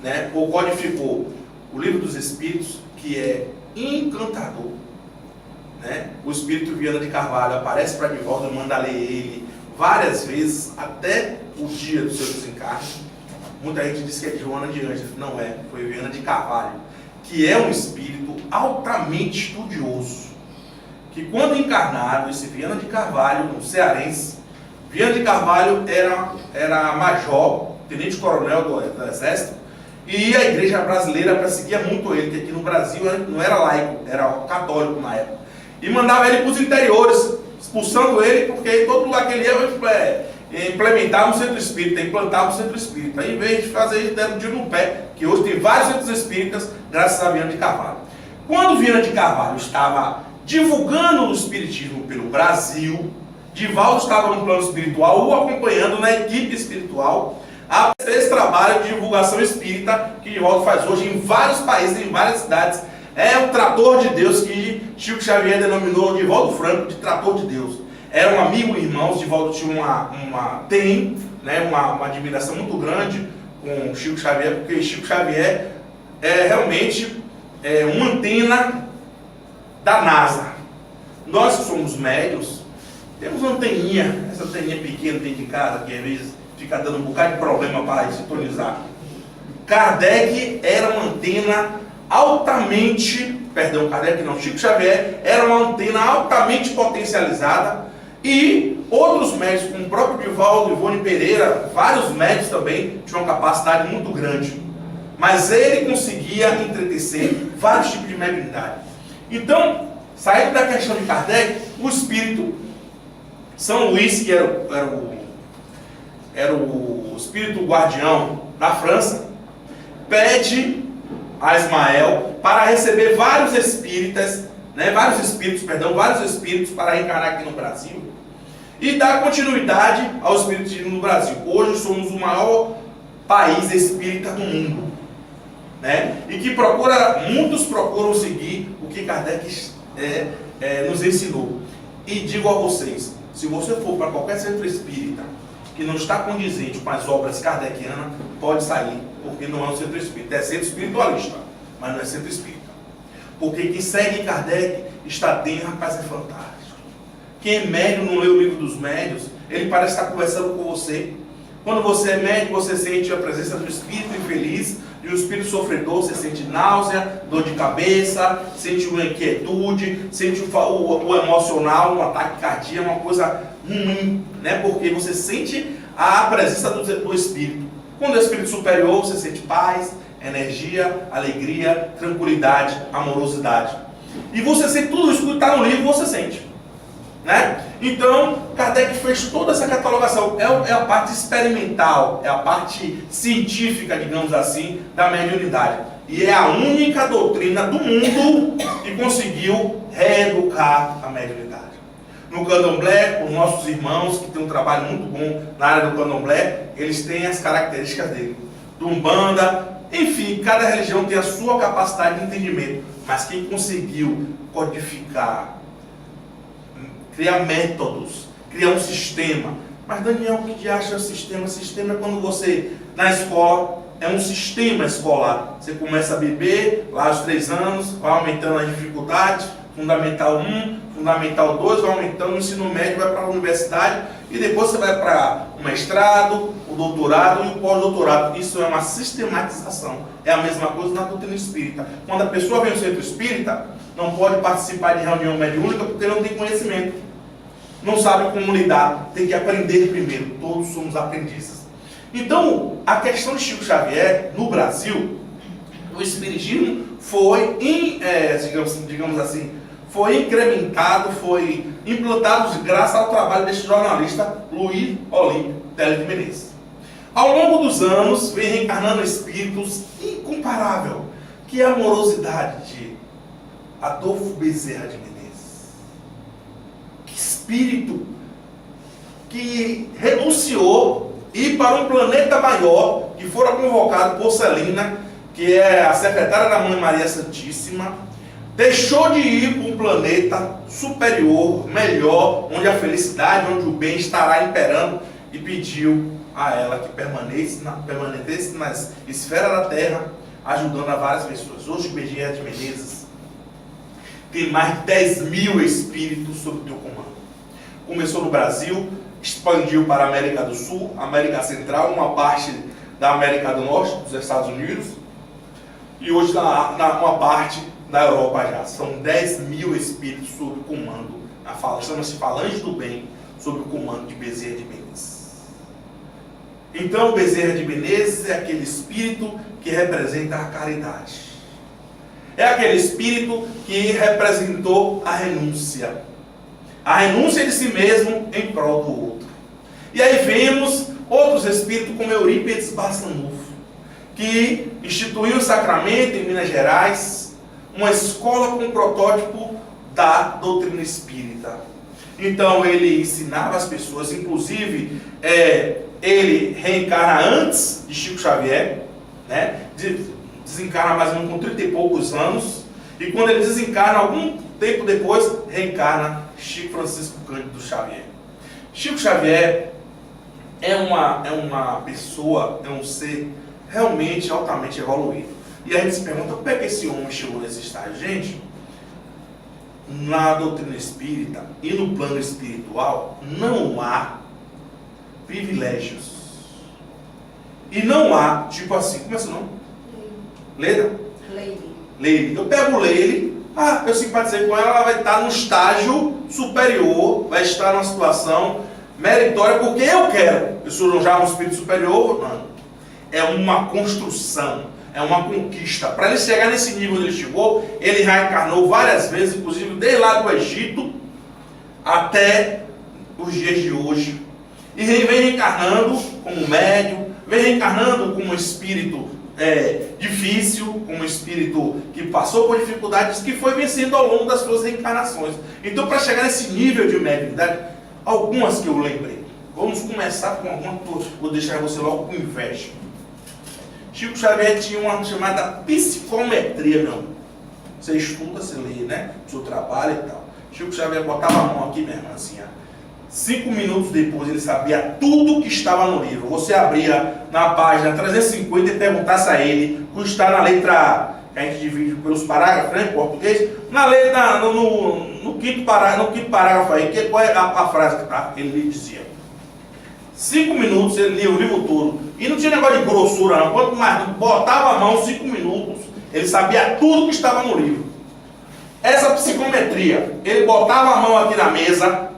né, ou codificou o Livro dos Espíritos, que é encantador. Né? O Espírito Viana de Carvalho aparece para Divaldo, manda ler ele várias vezes, até o dia do seu desencarne. Muita gente diz que é de Joana de Ângeles. Não é, foi Viana de Carvalho, que é um espírito altamente estudioso. Que quando encarnado, esse Viana de Carvalho, um cearense, Viana de Carvalho era major, tenente-coronel do Exército, e a igreja brasileira perseguia muito ele, que aqui no Brasil não era laico, era católico na época. E mandava ele para os interiores, expulsando ele, porque em todo lugar que ele ia implementar um centro espírita, implantar um centro espírita. Aí, em vez de fazer isso, deram um tiro no pé, que hoje tem vários centros espíritas, graças a Viana de Carvalho. Quando Viana de Carvalho estava divulgando o espiritismo pelo Brasil, Divaldo estava no plano espiritual, o acompanhando na equipe espiritual, a esse trabalho de divulgação espírita que Divaldo faz hoje em vários países, em várias cidades. É o trator de Deus, que Chico Xavier denominou Divaldo Franco de trator de Deus. Era um amigo e irmão. Divaldo tinha tem uma admiração muito grande com Chico Xavier, porque Chico Xavier é realmente uma antena da NASA. Nós que somos médios, temos uma anteninha, essa anteninha pequena dentro de casa, que às vezes fica dando um bocado de problema para sintonizar. Kardec era uma antena Chico Xavier era uma antena altamente potencializada, e outros médicos, como o próprio Divaldo, Ivone Pereira, vários médicos também tinham uma capacidade muito grande. Mas ele conseguia entretecer vários tipos de mediunidade. Então, saindo da questão de Kardec, o espírito São Luís, que era o espírito guardião da França, pede a Ismael para receber vários espíritos para reencarnar aqui no Brasil e dar continuidade ao espiritismo no Brasil. Hoje somos o maior país espírita do mundo, né? E que muitos procuram seguir o que Kardec nos ensinou. E digo a vocês, se você for para qualquer centro espírita que não está condizente com as obras kardecianas, pode sair, porque não é um centro espírita. É centro espiritualista, mas não é centro espírita. Porque quem segue Kardec está dentro, rapaz, é fantástico. Quem é médium, não lê o livro dos médios, ele parece estar conversando com você. Quando você é médium, você sente a presença do espírito infeliz, de um espírito sofredor, você sente náusea, dor de cabeça, sente uma inquietude, sente o emocional, um ataque cardíaco, uma coisa ruim, né? Porque você sente a presença do espírito. Quando é espírito superior, você sente paz, energia, alegria, tranquilidade, amorosidade. E você sente tudo isso que está no livro, você sente, né? Então, Kardec fez toda essa catalogação. É a parte experimental, é a parte científica, digamos assim, da mediunidade. E é a única doutrina do mundo que conseguiu reeducar a mediunidade. No candomblé, os nossos irmãos, que têm um trabalho muito bom na área do candomblé, eles têm as características dele. Do Umbanda, enfim, cada religião tem a sua capacidade de entendimento. Mas quem conseguiu codificar, criar métodos, criar um sistema. Mas Daniel, o que acha o sistema? Sistema é quando você, na escola, é um sistema escolar. Você começa a beber, lá aos 3 anos, vai aumentando as dificuldades, Fundamental 1, Fundamental 2, vai aumentando, o ensino médio vai para a universidade, e depois você vai para o mestrado, o doutorado e o pós-doutorado. Isso é uma sistematização. É a mesma coisa na doutrina espírita. Quando a pessoa vem ao centro espírita, não pode participar de reunião mediúnica porque não tem conhecimento. Não sabe como lidar, tem que aprender primeiro. Todos somos aprendizes. Então, a questão de Chico Xavier, no Brasil, o espiritismo foi, digamos assim, foi incrementado, foi implantado graças ao trabalho deste jornalista Luiz Olímpio Teles de Menezes. Ao longo dos anos, vem reencarnando espíritos incomparável, que é a amorosidade de Adolfo Bezerra de Menezes. Que espírito que renunciou ir para um planeta maior, que fora convocado por Celina, que é a secretária da Mãe Maria Santíssima, deixou de ir para um planeta superior, melhor, onde a felicidade, onde o bem estará imperando, e pediu a ela que permanecesse na esfera da Terra, ajudando a várias pessoas. Hoje, Bezerra de Menezes tem mais de 10.000 espíritos sob o teu comando. Começou no Brasil, expandiu para a América do Sul, América Central, uma parte da América do Norte, dos Estados Unidos, e hoje uma parte da Europa já. São 10.000 espíritos sob o comando, chama-se Falange do Bem, sob o comando de Bezerra de Menezes. Então, Bezerra de Menezes é aquele espírito que representa a caridade. É aquele espírito que representou a renúncia. A renúncia de si mesmo em prol do outro. E aí vemos outros espíritos como Eurípides Barçanufo, que instituiu o sacramento em Minas Gerais, uma escola com um protótipo da doutrina espírita. Então ele ensinava as pessoas, inclusive ele reencarna antes de Chico Xavier, né? Desencarna mais ou menos com 30 e poucos anos, e quando ele desencarna, algum tempo depois, reencarna Chico Francisco Cândido Xavier. Chico Xavier é uma pessoa, é um ser realmente altamente evoluído. E a gente se pergunta, como é que esse homem chegou nesse estágio? Gente, na doutrina espírita e no plano espiritual, não há privilégios. E não há, tipo assim, como é seu nome? Leila? Leile. Eu pego Leile, eu simpatizei com ela, ela vai estar no estágio superior, vai estar numa situação meritória, porque eu quero. Eu sou já um espírito superior? Não. É uma construção, é uma conquista. Para ele chegar nesse nível onde ele chegou, ele reencarnou várias vezes, inclusive desde lá do Egito até os dias de hoje. E vem reencarnando como médium, vem reencarnando como um espírito difícil, como um espírito que passou por dificuldades, que foi vencendo ao longo das suas reencarnações. Então, para chegar nesse nível de mediunidade, algumas que eu lembrei. Vamos começar com alguma que eu vou deixar você logo com inveja. Chico Xavier tinha uma chamada psicometria, não. Você estuda, você lê, né? O seu trabalho e tal. Chico Xavier botava a mão aqui, minha irmã, assim, 5 minutos depois ele sabia tudo que estava no livro. Você abria na página 350 e perguntasse a ele o que está na letra, que a gente divide pelos parágrafos, né, em português, na letra, no quinto parágrafo aí, qual é a frase que está? Ele lhe dizia. 5 minutos ele lia o livro todo. E não tinha negócio de grossura não. Quanto mais botava a mão, 5 minutos, ele sabia tudo que estava no livro. Essa psicometria, ele botava a mão aqui na mesa,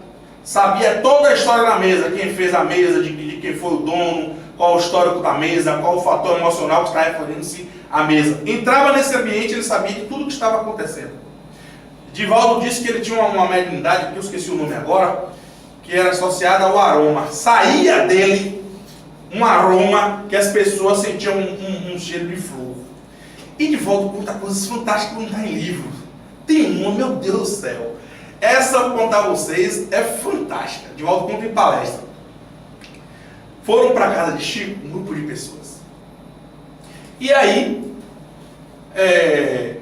sabia toda a história da mesa, quem fez a mesa, de quem foi o dono, qual o histórico da mesa, qual o fator emocional que está referindo-se à mesa. Entrava nesse ambiente, ele sabia de tudo que estava acontecendo. Divaldo disse que ele tinha uma mediunidade, que eu esqueci o nome agora, que era associada ao aroma. Saía dele um aroma que as pessoas sentiam um cheiro de flor. E Divaldo conta coisas fantásticas que não está em livro. Tem uma, meu Deus do céu. Essa, eu vou contar a vocês, é fantástica. Divaldo conta em palestra. Foram para a casa de Chico um grupo de pessoas. E aí,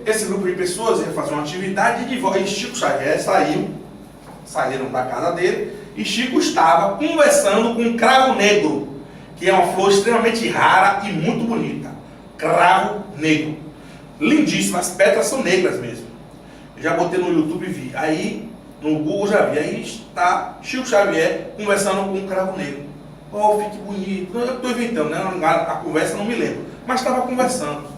esse grupo de pessoas ia fazer uma atividade e Chico Xavier saíram da casa dele, e Chico estava conversando com um cravo negro, que é uma flor extremamente rara e muito bonita. Cravo negro. Lindíssimo, as pétalas são negras mesmo. Eu já botei no YouTube e vi. Aí, no Google já vi. Aí está Chico Xavier conversando com um cravo negro. Oh, fique bonito. Eu estou inventando, né? A conversa não me lembro. Mas estava conversando.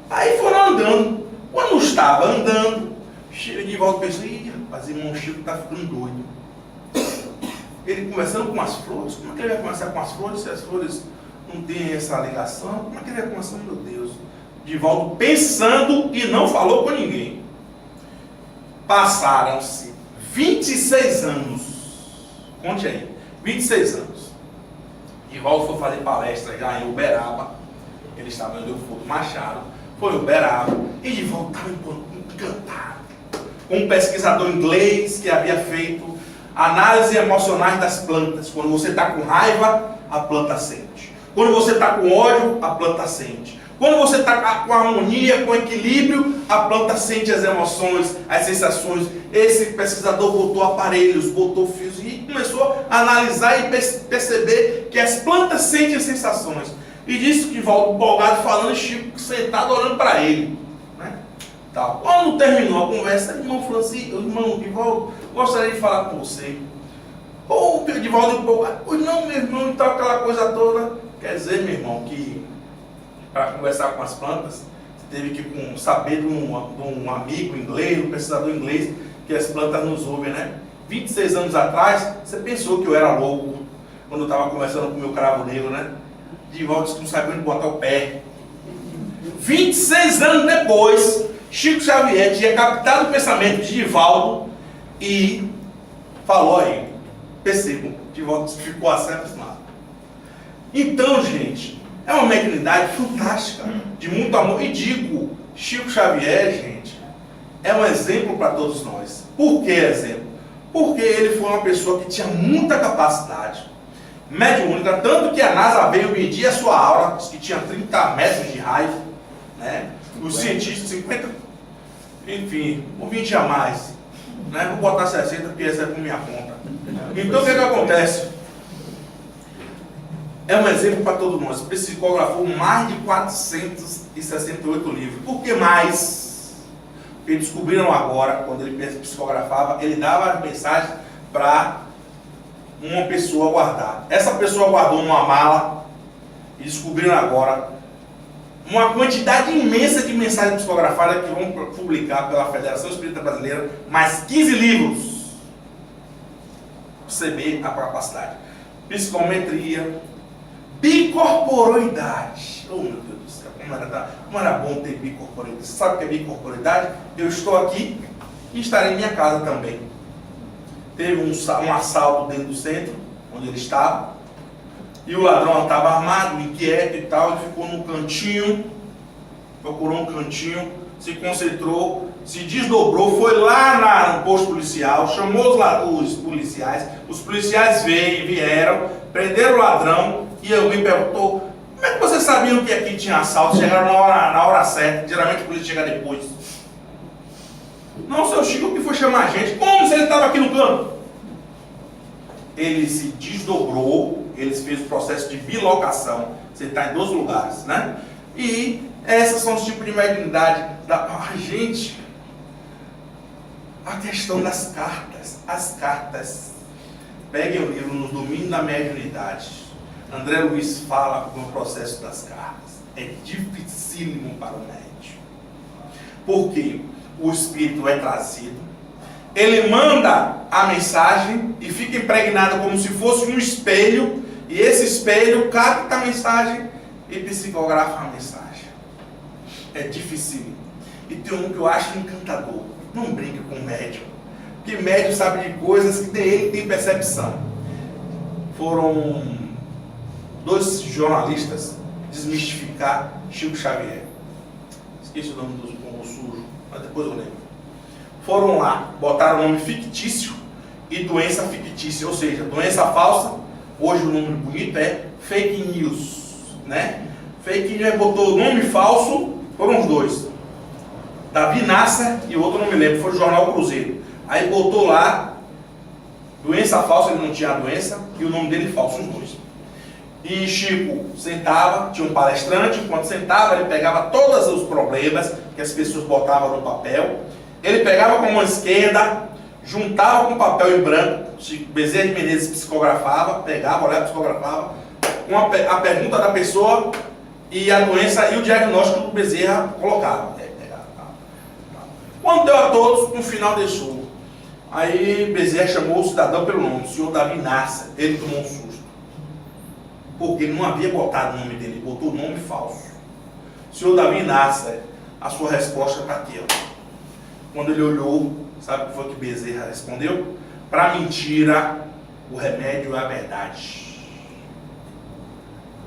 Aí foram andando. Quando estava andando, Divaldo pensou, ih, rapaz, irmão Chico está ficando doido. Ele conversando com as flores. Como é que ele vai conversar com as flores se as flores não têm essa ligação? Como é que ele vai conversar? Meu Deus. Divaldo pensando e não falou com ninguém. Passaram-se 26 anos. Conte aí. 26 anos. Divaldo foi fazer palestra já em Uberaba. Ele estava em Leopoldo Machado. Foi em Uberaba. E Divaldo estava encantado com um pesquisador inglês que havia feito análise emocionais das plantas. Quando você está com raiva, a planta sente. Quando você está com ódio, a planta sente. Quando você está com harmonia, com equilíbrio, a planta sente as emoções, as sensações. Esse pesquisador botou aparelhos, botou fios e começou a analisar e perceber que as plantas sentem as sensações. E disse que Divaldo empolgado falando, Chico sentado olhando para ele. Né? Tal. Quando terminou a conversa, o irmão falou assim, irmão Divaldo, gostaria de falar com você. Ou o Divaldo empolgado, pois não, meu irmão, então aquela coisa toda. Quer dizer, meu irmão, que para conversar com as plantas, você teve que saber de um amigo inglês, um pesquisador inglês, que as plantas nos ouvem, né? 26 anos atrás, você pensou que eu era louco, quando eu estava conversando com o meu cravo negro, né? Divaldo disse que não sabia onde botar o pé. 26 anos depois, Chico Xavier tinha captado o pensamento de Divaldo e falou aí, percebam, Divaldo ficou assim apaixonado. Então, gente, é uma mediunidade fantástica, de muito amor. E digo, Chico Xavier, gente, é um exemplo para todos nós. Por que exemplo? Porque ele foi uma pessoa que tinha muita capacidade mediúnica, tanto que a NASA veio medir a sua aura, que tinha 30 metros de raio, né? Os cientistas, 50, enfim, ou 20 a mais, né? Vou botar 60 porque essa é com minha conta. Então o que acontece? É um exemplo para todos nós. Psicografou mais de 468 livros. Por que mais? Porque descobriram agora, quando ele psicografava, ele dava as mensagens para uma pessoa guardar. Essa pessoa guardou numa mala e descobriram agora uma quantidade imensa de mensagens psicografadas que vão publicar pela Federação Espírita Brasileira mais 15 livros. Perceber a capacidade. Psicometria, bicorporoidade. Oh, meu Deus do céu, como era bom ter bicorporoidade. Você sabe o que é bicorporoidade? Eu estou aqui e estarei em minha casa também. Teve um assalto dentro do centro, onde ele estava, e o ladrão estava armado, inquieto e tal, ele ficou num cantinho, procurou um cantinho, se concentrou, se desdobrou, foi lá no posto policial, chamou os policiais vieram, prenderam o ladrão, e alguém perguntou, como é que vocês sabiam que aqui tinha assalto? Chegaram na hora certa, geralmente a polícia chega depois. Não, seu Chico que foi chamar a gente. Como se ele estava aqui no campo? ele se desdobrou, ele fez o processo de bilocação, você está em 2 lugares, né? E esses são os tipos de mediunidade gente, a questão das cartas, as cartas. Peguem o livro No Domínio da Mediunidade. André Luiz fala do processo das cartas. É dificílimo para o médium. Porque o espírito é trazido, ele manda a mensagem e fica impregnado como se fosse um espelho, e esse espelho capta a mensagem e psicografa a mensagem. É difícil. E tem um que eu acho encantador. Não brinque com o médium, porque médium sabe de coisas que ele tem percepção. Foram 2 jornalistas desmistificar Chico Xavier. Esqueci o nome do povo sujo, mas depois eu lembro. Foram lá, botaram o nome fictício e doença fictícia, ou seja, doença falsa. Hoje o nome bonito é fake news, né? Fake news botou o nome falso, foram os 2. Davi Nasser e o outro não me lembro, foi o Jornal Cruzeiro. Aí botou lá, doença falsa, ele não tinha a doença, e o nome dele falso, os 2. E Chico sentava, tinha um palestrante, enquanto sentava, ele pegava todos os problemas que as pessoas botavam no papel, ele pegava com a mão esquerda, juntava com papel em branco, Chico Bezerra de Menezes psicografava, pegava, olhava, psicografava, a pergunta da pessoa e a doença e o diagnóstico do Bezerra colocava. Quando deu a todos, no final deixou. Aí Bezerra chamou o cidadão pelo nome, o senhor Davi Nasser. Ele tomou um susto, porque ele não havia botado o nome dele, botou o nome falso. Senhor Davi Nasser, a sua resposta está aqui, ó. Quando ele olhou, sabe o que foi que Bezerra respondeu? Para mentira, o remédio é a verdade.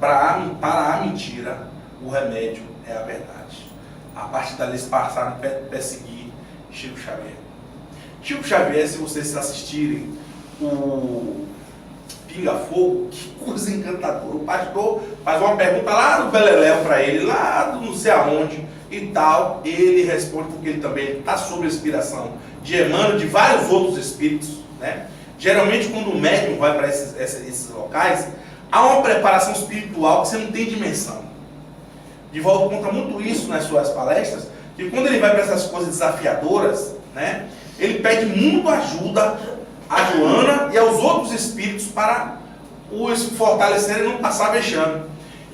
Para a mentira, o remédio é a verdade. A partir dali eles passaram a perseguir Chico Xavier. Chico Xavier, se vocês assistirem o Pinga Fogo, que coisa encantadora. O pastor faz uma pergunta lá do Beleléu para ele, lá do não sei aonde e tal. Ele responde porque ele também está sob a inspiração de Emmanuel, de vários outros espíritos, né? Geralmente quando o médium vai para esses locais, há uma preparação espiritual que você não tem dimensão. Divaldo conta muito isso nas suas palestras, que quando ele vai para essas coisas desafiadoras, né, ele pede muito ajuda a Joana e aos outros espíritos para os fortalecerem e não passar vexame.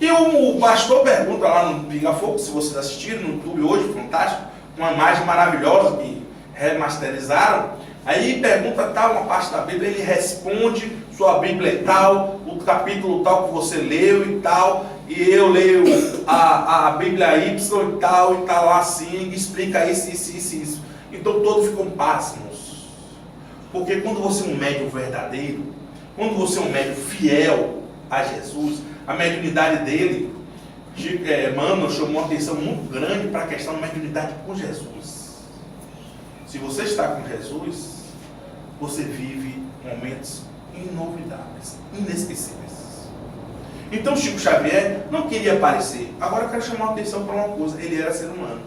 E o pastor pergunta lá no Pinga Fogo, se vocês assistiram no YouTube hoje, fantástico, uma imagem maravilhosa que remasterizaram. Aí pergunta tal, uma parte da Bíblia, ele responde, sua Bíblia é tal, o capítulo tal que você leu e tal, e eu leio a Bíblia Y e tal lá assim, explica isso. Então todos ficam pasmos. Porque quando você é um médium verdadeiro, quando você é um médium fiel a Jesus, a mediunidade dele, Emmanuel chamou uma atenção muito grande para a questão da mediunidade com Jesus. Se você está com Jesus, você vive momentos inolvidáveis, inesquecíveis. Então Chico Xavier não queria aparecer. Agora eu quero chamar a atenção para uma coisa, ele era ser humano.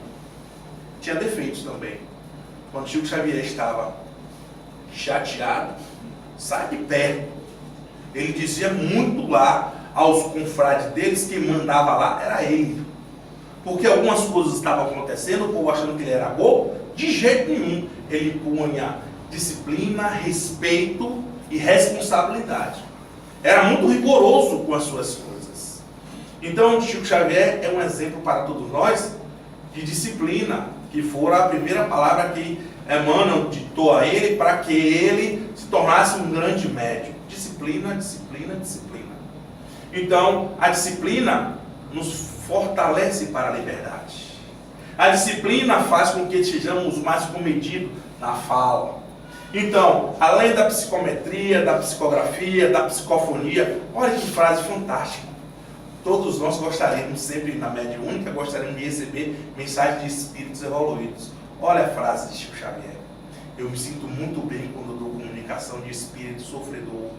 Tinha defeitos também. Quando Chico Xavier estava chateado, sai de perto. Ele dizia muito lá aos confrades deles, que mandava lá era ele. Porque algumas coisas estavam acontecendo, o povo achando que ele era bom, de jeito nenhum. Ele punha disciplina, respeito e responsabilidade. Era muito rigoroso com as suas coisas. Então, Chico Xavier é um exemplo para todos nós de disciplina, que fora a primeira palavra que Emmanuel ditou a ele para que ele se tornasse um grande médium. Disciplina, disciplina, disciplina. Então, a disciplina nos fortalece para a liberdade. A disciplina faz com que sejamos mais comedidos na fala. Então, além da psicometria, da psicografia, da psicofonia, olha que frase fantástica. Todos nós gostaríamos, sempre na mediúnica, gostaríamos de receber mensagens de espíritos evoluídos. Olha a frase de Chico Xavier. Eu me sinto muito bem quando eu dou comunicação de espírito sofredor,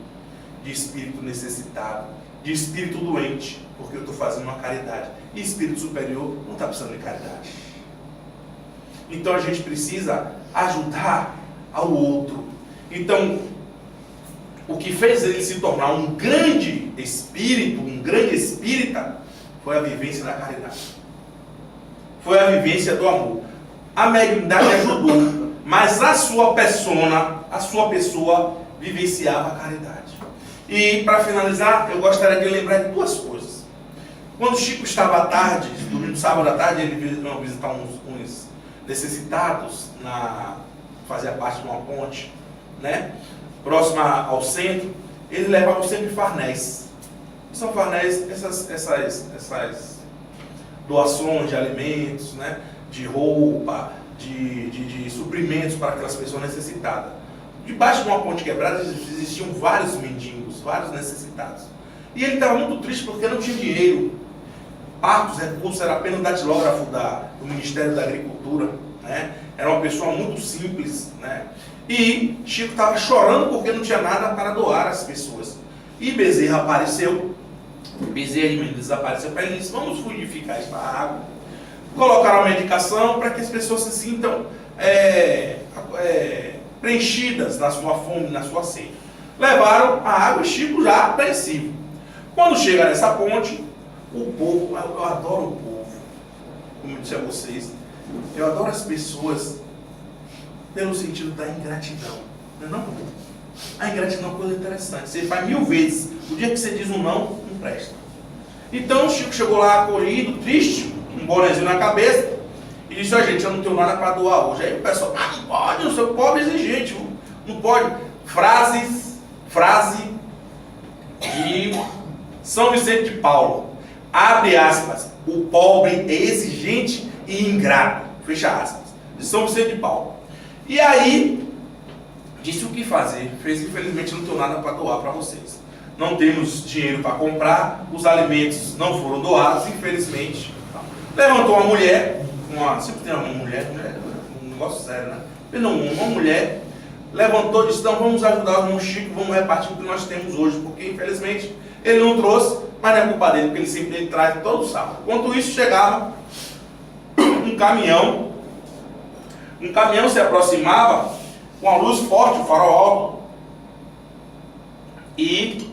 de espírito necessitado, de espírito doente, porque eu estou fazendo uma caridade. E espírito superior não está precisando de caridade. Então a gente precisa ajudar ao outro. Então, o que fez ele se tornar um grande espírito, um grande espírita, foi a vivência da caridade. Foi a vivência do amor. A mediunidade ajudou, mas a sua persona, a sua pessoa vivenciava a caridade. E para finalizar, eu gostaria de lembrar de duas coisas. Quando Chico estava à tarde, domingo, sábado à tarde, ele veio visitar uns necessitados, fazia parte de uma ponte, né, próxima ao centro. Ele levava sempre farnéis. São farnéis, essas doações de alimentos, né, de roupa, de suprimentos para aquelas pessoas necessitadas. Debaixo de uma ponte quebrada existiam vários mendigos, vários necessitados. E ele estava muito triste porque não tinha dinheiro. Parte dos recursos era apenas o datilógrafo do Ministério da Agricultura, né? Era uma pessoa muito simples, né? E Chico estava chorando porque não tinha nada para doar às pessoas. E Bezerra apareceu, Bezerra de Menezes apareceu para ele e disse: vamos fluidificar essa água, colocar a medicação para que as pessoas se sintam preenchidas na sua fome, na sua sede. Levaram a água e Chico já apreensivo. Quando chega nessa ponte, o povo, eu adoro o povo, como eu disse a vocês, eu adoro as pessoas pelo sentido da ingratidão. Não? A ingratidão é uma coisa interessante. Você faz 1000 vezes. O dia que você diz um não presta. Então o Chico chegou lá acolhido, triste, um bonezinho na cabeça, e disse: ó, gente, eu não tenho nada para doar hoje. Aí o pessoal: não pode, eu sou pobre e exigente, não pode. Frase de São Vicente de Paulo. Abre aspas, o pobre é exigente e ingrato. Fecha aspas. De São Vicente de Paulo. E aí, disse o que fazer. Fez: infelizmente não tenho nada para doar para vocês. Não temos dinheiro para comprar, os alimentos não foram doados, infelizmente. Levantou uma mulher, sempre tem uma mulher, um negócio sério, né? Não, uma mulher levantou e disse: não, vamos ajudar o irmão Chico, vamos repartir o que nós temos hoje, porque infelizmente ele não trouxe, mas não é culpa dele, porque ele traz todo sábado. Enquanto isso, chegava um caminhão se aproximava com a luz forte, o farol alto, e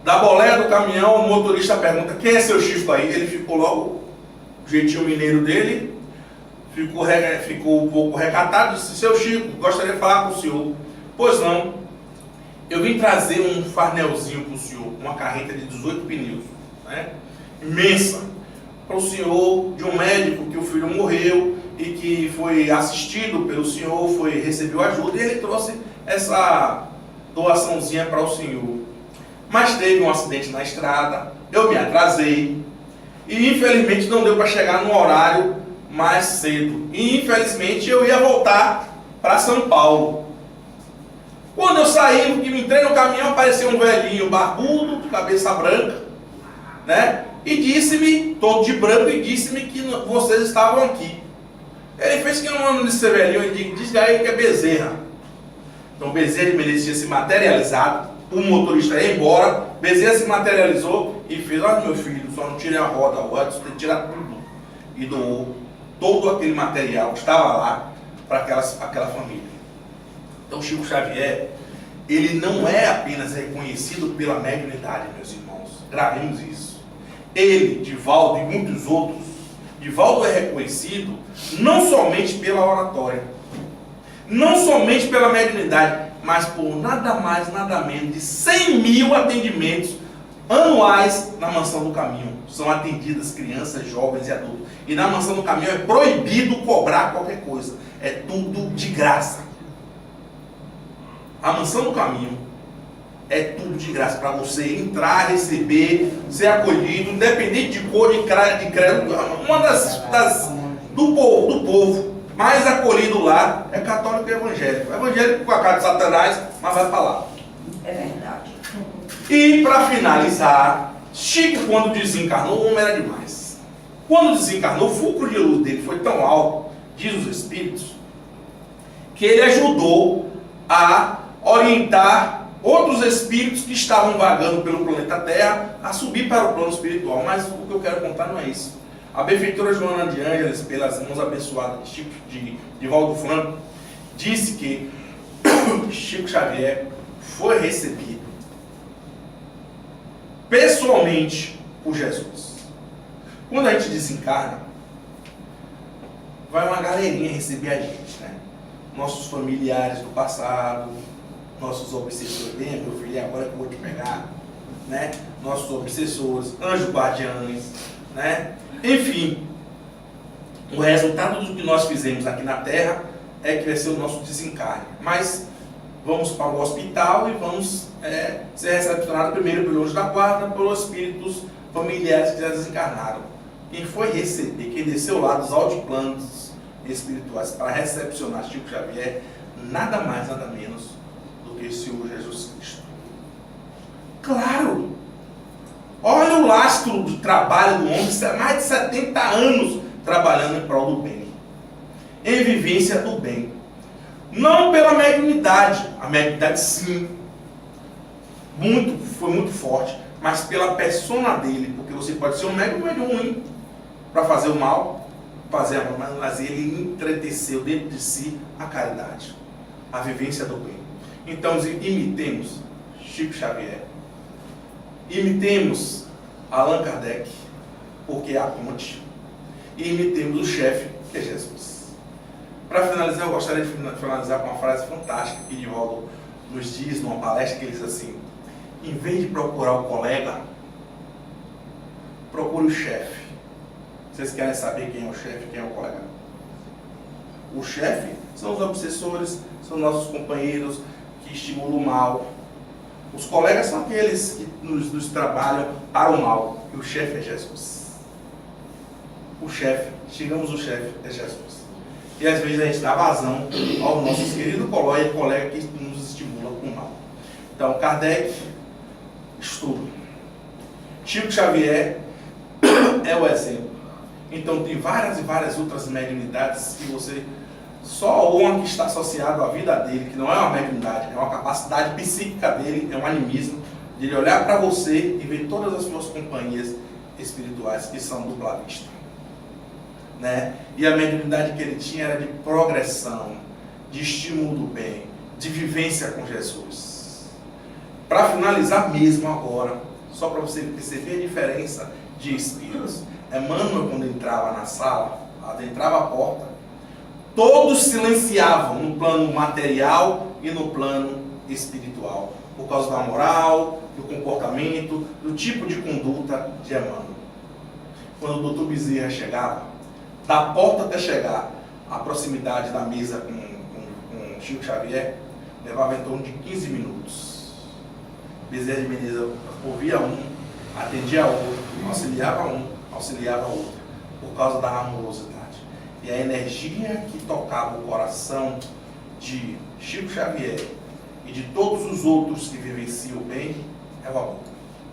da boleia do caminhão o motorista pergunta: quem é seu chifre aí? Ele ficou logo, o jeitinho mineiro dele, ficou um pouco recatado, disse: seu Chico, gostaria de falar com o senhor. Pois não, eu vim trazer um farnelzinho para o senhor, uma carreta de 18 pneus, né, imensa, para o senhor, de um médico que o filho morreu e que foi assistido pelo senhor, recebeu ajuda, e ele trouxe essa doaçãozinha para o senhor. Mas teve um acidente na estrada, eu me atrasei e infelizmente não deu para chegar no horário mais cedo. E infelizmente eu ia voltar para São Paulo. Quando eu saí e entrei no caminhão, apareceu um velhinho barbudo, de cabeça branca, né? E disse-me, todo de branco, e disse-me que vocês estavam aqui. Ele fez que não disse ser velhinho, ele disse aí que é Bezerra. Então Bezerra de Menezes tinha se materializado, o motorista ia embora, Bezerra se materializou e fez: olha, meu filho, só não tire a roda, você tem que tirar tudo. E doou todo aquele material que estava lá para aquela família. Então Chico Xavier, ele não é apenas reconhecido pela mediunidade, meus irmãos, gravemos isso. Ele, Divaldo e muitos outros, Divaldo é reconhecido não somente pela oratória, não somente pela mediunidade, mas por nada mais, nada menos de 100 mil atendimentos anuais na Mansão do Caminho. São atendidas crianças, jovens e adultos. E na Mansão do Caminho é proibido cobrar qualquer coisa. É tudo de graça. A Mansão do Caminho é tudo de graça para você entrar, receber, ser acolhido, independente de cor, de credo. Uma do povo mais acolhido lá é católico e evangélico. Evangélico com a cara de Satanás, mas vai para lá. É verdade. E para finalizar, Chico, quando desencarnou, o homem era demais. Quando desencarnou, o fulcro de luz dele foi tão alto, diz os Espíritos, que ele ajudou a orientar outros espíritos que estavam vagando pelo planeta Terra a subir para o plano espiritual. Mas o que eu quero contar não é isso. A benfeitora Joana de Ângeles, pelas mãos abençoadas de Chico, de Valdo Franco, disse que Chico Xavier foi recebido pessoalmente por Jesus. Quando a gente desencarna, vai uma galerinha receber a gente, né? Nossos familiares do passado, nossos obsessores, vem meu filho, agora que eu vou te pegar, né? Nossos obsessores, anjos guardiães, né? Enfim, o resultado do que nós fizemos aqui na Terra é que vai ser o nosso desencarne. Mas vamos para o hospital e vamos ser recepcionados primeiro pelo anjo da guarda, pelos espíritos familiares que já desencarnaram. Quem foi receber, quem desceu lá dos altiplanos espirituais para recepcionar Chico Xavier, nada mais, nada menos do que o Senhor Jesus Cristo. Claro! Olha o lastro do trabalho do homem, mais de 70 anos trabalhando em prol do bem, em vivência do bem. Não pela mediunidade, a mediunidade sim, foi muito forte, mas pela persona dele, porque você pode ser um médium ruim para fazer o mal, mas ele entreteceu dentro de si a caridade, a vivência do bem. Então imitemos Chico Xavier, imitemos Allan Kardec, porque é a ponte, e imitemos o chefe, que é Jesus. Para finalizar, eu gostaria de finalizar com uma frase fantástica que Divaldo nos diz numa palestra, que ele diz assim: em vez de procurar o colega, procure o chefe. Vocês querem saber quem é o chefe, quem é o colega? O chefe são os obsessores, são nossos companheiros que estimulam o mal. Os colegas são aqueles que nos trabalham para o mal. E o chefe é Jesus. O chefe, chegamos o chefe, é Jesus. E às vezes a gente dá vazão ao nosso querido colega que nos estimula com o mal. Então, Kardec, estudo. Chico Xavier é o exemplo. Então, tem várias e várias outras mediunidades que você... Só uma que está associada à vida dele, que não é uma mediunidade, é uma capacidade psíquica dele, é um animismo, de ele olhar para você e ver todas as suas companhias espirituais que são dupla vista. Né? E a mediunidade que ele tinha era de progressão, de estímulo do bem, de vivência com Jesus. Para finalizar mesmo agora, só para você perceber a diferença de espíritos, Emmanuel, quando entrava na sala, adentrava a porta, todos silenciavam no plano material e no plano espiritual, por causa da moral, do comportamento, do tipo de conduta de Emmanuel. Quando o doutor Bezerra chegava, da porta até chegar à proximidade da mesa com Chico Xavier, levava em torno de 15 minutos. Bezerra de Menezes ouvia um, atendia outro, auxiliava outro, por causa da amorosidade. E a energia que tocava o coração de Chico Xavier e de todos os outros que vivenciam o bem é o amor.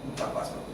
Muita paz para todos.